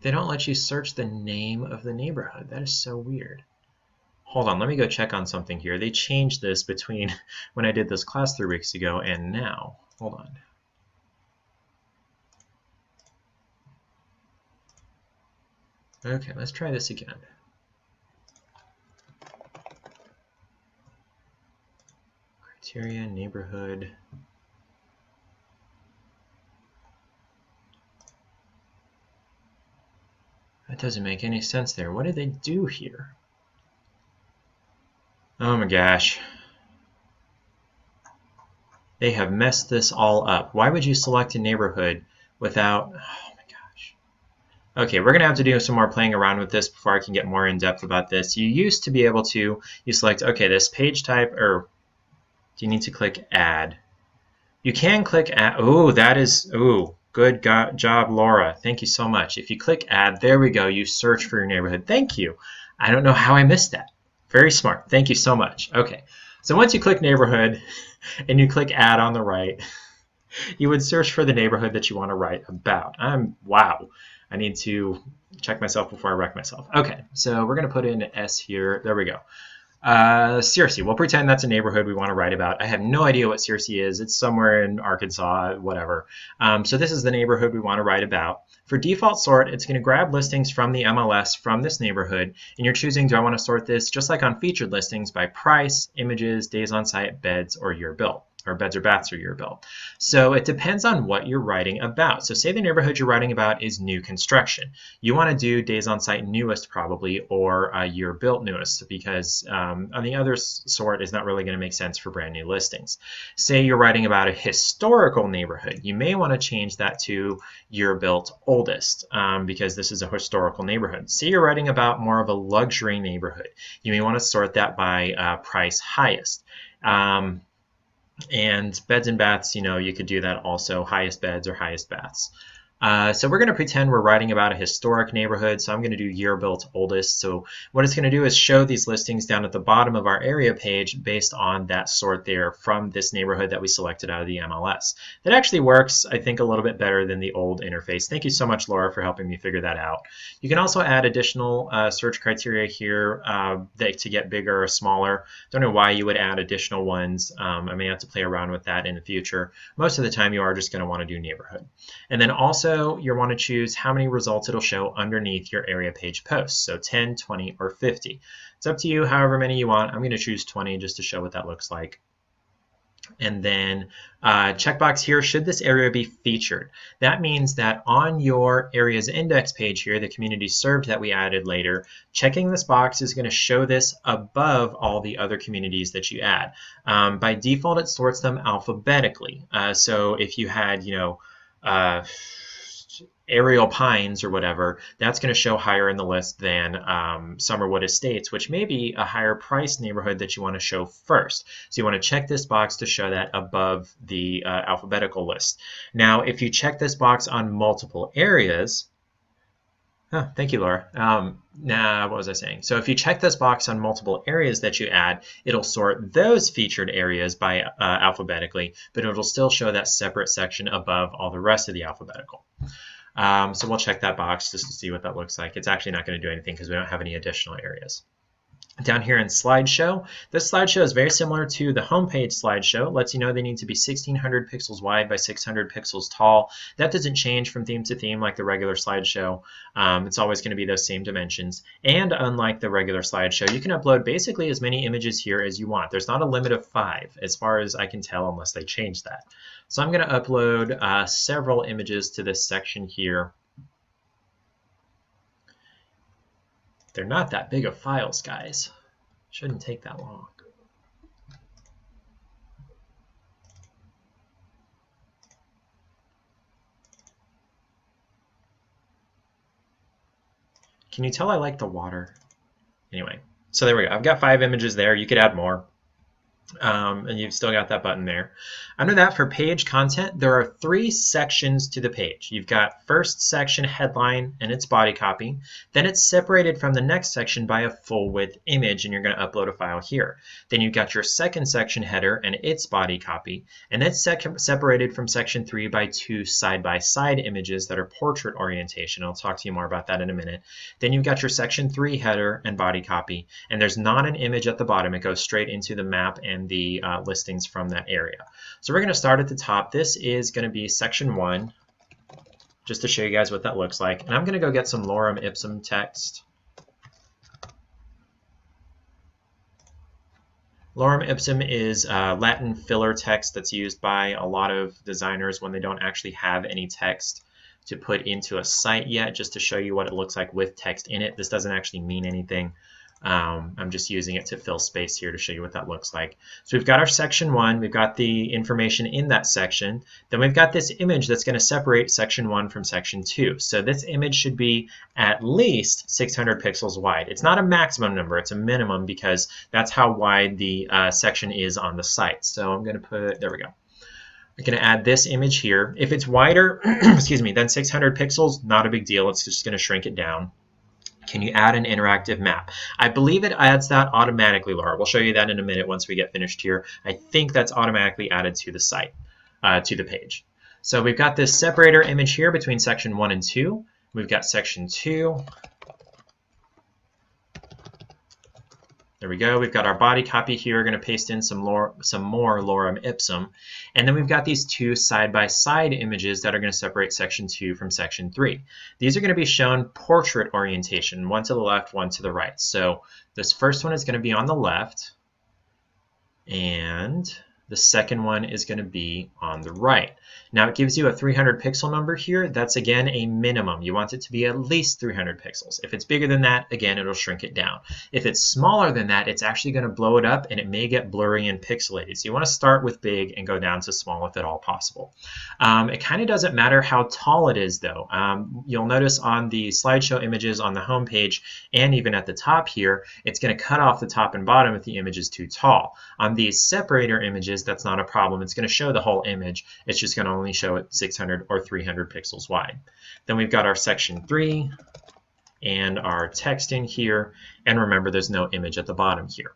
A: They don't let you search the name of the neighborhood. That is so weird. Hold on, let me go check on something here. They changed this between when I did this class 3 weeks ago and now. Hold on. Okay, let's try this again. Criteria, neighborhood. That doesn't make any sense there. What did they do here? Oh my gosh. They have messed this all up. Why would you select a neighborhood without... Oh my gosh. Okay, we're going to have to do some more playing around with this before I can get more in depth about this. You used to be able to, you select, okay, this page type, or do you need to click add? You can click add. Oh, that is, ooh. Good job, Laura. Thank you so much. If you click add, there we go. You search for your neighborhood. Thank you. I don't know how I missed that. Very smart. Thank you so much. Okay. So once you click neighborhood and you click add on the right, you would search for the neighborhood that you want to write about. Wow. I need to check myself before I wreck myself. Okay. So we're going to put in S here. There we go. Searcy. We'll pretend that's a neighborhood we want to write about. I have no idea what Searcy is. It's somewhere in Arkansas, whatever. So this is the neighborhood we want to write about. For default sort, it's going to grab listings from the MLS from this neighborhood, and you're choosing, do I want to sort this just like on featured listings by price, images, days on site, beds, or year built. or beds or baths are year built. So it depends on what you're writing about. So say the neighborhood you're writing about is new construction. You want to do days on site newest probably, or year built newest, because on the other sort is not really going to make sense for brand new listings. Say you're writing about a historical neighborhood. You may want to change that to year built oldest, because this is a historical neighborhood. Say you're writing about more of a luxury neighborhood. You may want to sort that by price highest. And beds and baths, you could do that also, highest beds or highest baths. So we're going to pretend we're writing about a historic neighborhood. So I'm going to do year built oldest. So what it's going to do is show these listings down at the bottom of our area page based on that sort there from this neighborhood that we selected out of the MLS. That actually works, I think, a little bit better than the old interface. Thank you so much, Laura, for helping me figure that out. You can also add additional search criteria here to get bigger or smaller. Don't know why you would add additional ones. I may have to play around with that in the future. Most of the time you are just going to want to do neighborhood. And then also you'll want to choose how many results it'll show underneath your area page posts. So 10, 20, or 50. It's up to you, however many you want. I'm going to choose 20 just to show what that looks like. And then checkbox here, should this area be featured? That means that on your area's index page here, the community served that we added later, checking this box is going to show this above all the other communities that you add. By default, it sorts them alphabetically. So if you had, Aerial Pines or whatever, that's going to show higher in the list than Summerwood Estates, which may be a higher price neighborhood that you want to show first. So you want to check this box to show that above the alphabetical list. Now, if you check this box on multiple areas, thank you, Laura. What was I saying? So if you check this box on multiple areas that you add, it'll sort those featured areas by alphabetically, but it'll still show that separate section above all the rest of the alphabetical. So we'll check that box just to see what that looks like. It's actually not going to do anything because we don't have any additional areas. Down here in slideshow, this slideshow is very similar to the homepage slideshow. It lets you know they need to be 1600 pixels wide by 600 pixels tall. That doesn't change from theme to theme like the regular slideshow. It's always going to be those same dimensions. And unlike the regular slideshow, you can upload basically as many images here as you want. There's not a limit of 5 as far as I can tell unless they change that. So I'm going to upload several images to this section here. They're not that big of files, guys. Shouldn't take that long. Can you tell I like the water? Anyway, so there we go. I've got 5 images there. You could add more. And you've still got that button there. Under that, for page content, there are 3 sections to the page. You've got first section headline and its body copy. Then it's separated from the next section by a full width image, and you're going to upload a file here. Then you've got your second section header and its body copy, and that's separated from section 3 by 2 side-by-side images that are portrait orientation. I'll talk to you more about that in a minute. Then you've got your section 3 header and body copy, and there's not an image at the bottom. It goes straight into the map and the listings from that area. So we're going to start at the top. This is going to be section 1, just to show you guys what that looks like. And I'm going to go get some lorem ipsum text. Lorem ipsum is Latin filler text that's used by a lot of designers when they don't actually have any text to put into a site yet, just to show you what it looks like with text in it. This doesn't actually mean anything. I'm just using it to fill space here to show you what that looks like. So we've got our section 1, we've got the information in that section, then we've got this image that's going to separate section 1 from section 2. So this image should be at least 600 pixels wide. It's not a maximum number, it's a minimum because that's how wide the section is on the site. So I'm going to put, there we go. I'm going to add this image here. If it's wider, excuse me, than 600 pixels, not a big deal. It's just going to shrink it down. Can you add an interactive map? I believe it adds that automatically, Laura. We'll show you that in a minute once we get finished here. I think that's automatically added to the site, to the page. So we've got this separator image here between section 1 and 2. We've got section 2. There we go. We've got our body copy here. We're going to paste in some more lorem ipsum. And then we've got these 2 side-by-side images that are going to separate section 2 from section 3. These are going to be shown portrait orientation, one to the left, one to the right. So this first one is going to be on the left, and The second one is going to be on the right. Now it gives you a 300 pixel number here. That's again a minimum. You want it to be at least 300 pixels. If it's bigger than that, again, it'll shrink it down. If it's smaller than that, it's actually going to blow it up and it may get blurry and pixelated. So you want to start with big and go down to small if at all possible. It kind of doesn't matter how tall it is though. You'll notice on the slideshow images on the home page and even at the top here, it's going to cut off the top and bottom if the image is too tall. On these separator images, that's not a problem. It's going to show the whole image. It's just going to only show it 600 or 300 pixels wide. Then we've got our section 3 and our text in here. And remember, there's no image at the bottom here.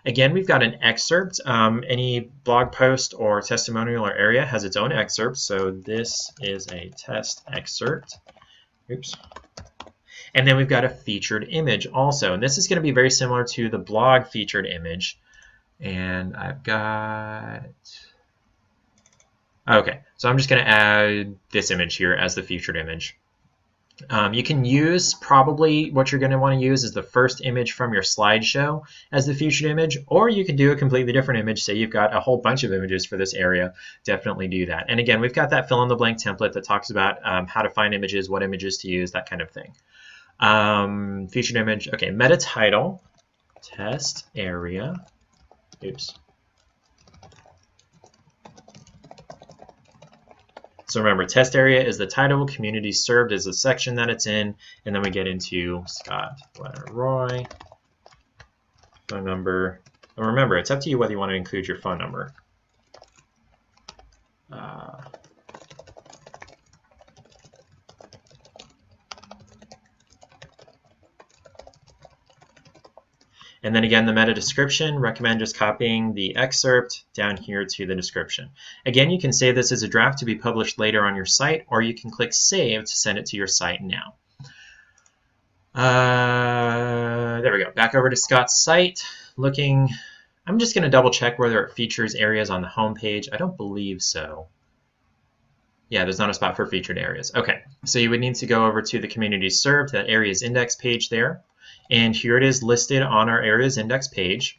A: Again, we've got an excerpt. Any blog post or testimonial or area has its own excerpt. So this is a test excerpt. Oops. And then we've got a featured image also. And this is going to be very similar to the blog featured image. And I've got... Okay, so I'm just going to add this image here as the featured image. You can use, probably what you're going to want to use is the first image from your slideshow as the featured image, or you can do a completely different image. Say you've got a whole bunch of images for this area, definitely do that. And again, we've got that fill in the blank template that talks about how to find images, what images to use, that kind of thing. Featured image, okay, meta title, test area, oops. So remember, test area is the title, community served is the section that it's in, and then we get into Scott Roy, phone number. And remember, it's up to you whether you want to include your phone number. And then again, the meta description, recommend just copying the excerpt down here to the description. Again, you can save this as a draft to be published later on your site, or you can click Save to send it to your site now. There we go. Back over to Scott's site. Looking, I'm just going to double check whether it features areas on the home page. I don't believe so. Yeah, there's not a spot for featured areas. Okay, so you would need to go over to the community served, that areas index page there. And here it is listed on our areas index page.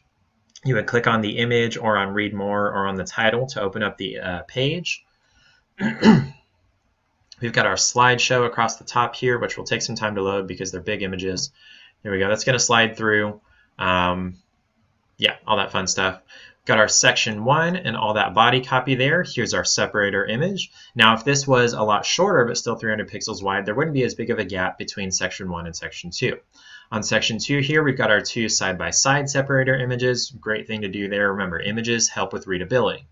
A: You would click on the image or on read more or on the title to open up the page. We've got our slideshow across the top here, which will take some time to load because they're big images. There we go. That's going to slide through. Yeah, all that fun stuff. Got our section 1 and all that body copy there. Here's our separator image. Now, if this was a lot shorter but still 300 pixels wide, there wouldn't be as big of a gap between section 1 and section 2. On section 2 here, we've got our two side-by-side separator images. Great thing to do there. Remember, images help with readability.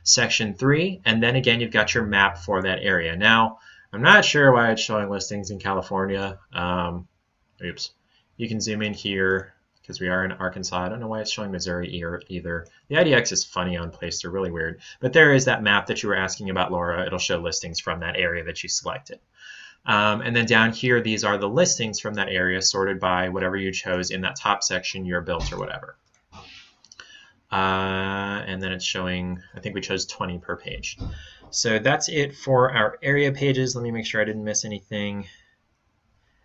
A: Section 3, and then again, you've got your map for that area. Now, I'm not sure why it's showing listings in California. Oops. You can zoom in here because we are in Arkansas. I don't know why it's showing Missouri either. The IDX is funny on Placester, really weird. But there is that map that you were asking about, Laura. It'll show listings from that area that you selected. And then down here, these are the listings from that area sorted by whatever you chose in that top section, your built or whatever. And then it's showing, I think we chose 20 per page. So that's it for our area pages. Let me make sure I didn't miss anything.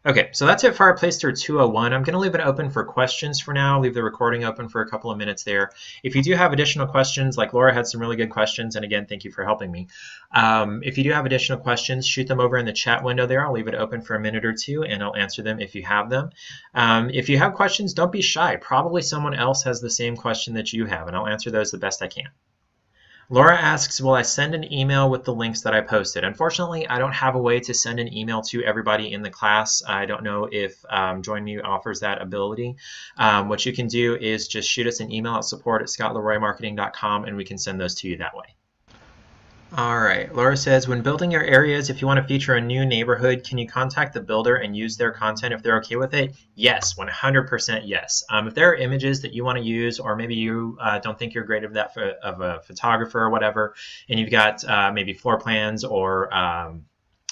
A: Okay, so that's it for our Placester 201. I'm going to leave it open for questions for now. Leave the recording open for a couple of minutes there. If you do have additional questions, like Laura had some really good questions, and again, thank you for helping me. If you do have additional questions, shoot them over in the chat window there. I'll leave it open for a minute or two, and I'll answer them if you have them. If you have questions, don't be shy. Probably someone else has the same question that you have, and I'll answer those the best I can. Laura asks, will I send an email with the links that I posted? Unfortunately, I don't have a way to send an email to everybody in the class. I don't know if Join Me offers that ability. What you can do is just shoot us an email at support@scottleroymarketing.com and we can send those to you that way. All right, Laura says, when building your areas, if you want to feature a new neighborhood, can you contact the builder and use their content if they're okay with it? Yes, 100% yes. If there are images that you want to use, or maybe you don't think you're great of that of a photographer or whatever, and you've got maybe floor plans or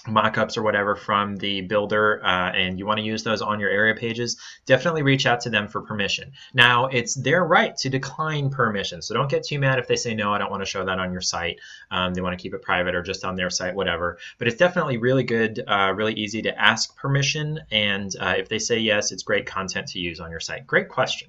A: mock-ups or whatever from the builder and you want to use those on your area pages, definitely reach out to them for permission. Now, it's their right to decline permission, so don't get too mad if they say, no, I don't want to show that on your site. They want to keep it private or just on their site, whatever. But it's definitely really good, really easy to ask permission, and if they say yes, it's great content to use on your site. Great question.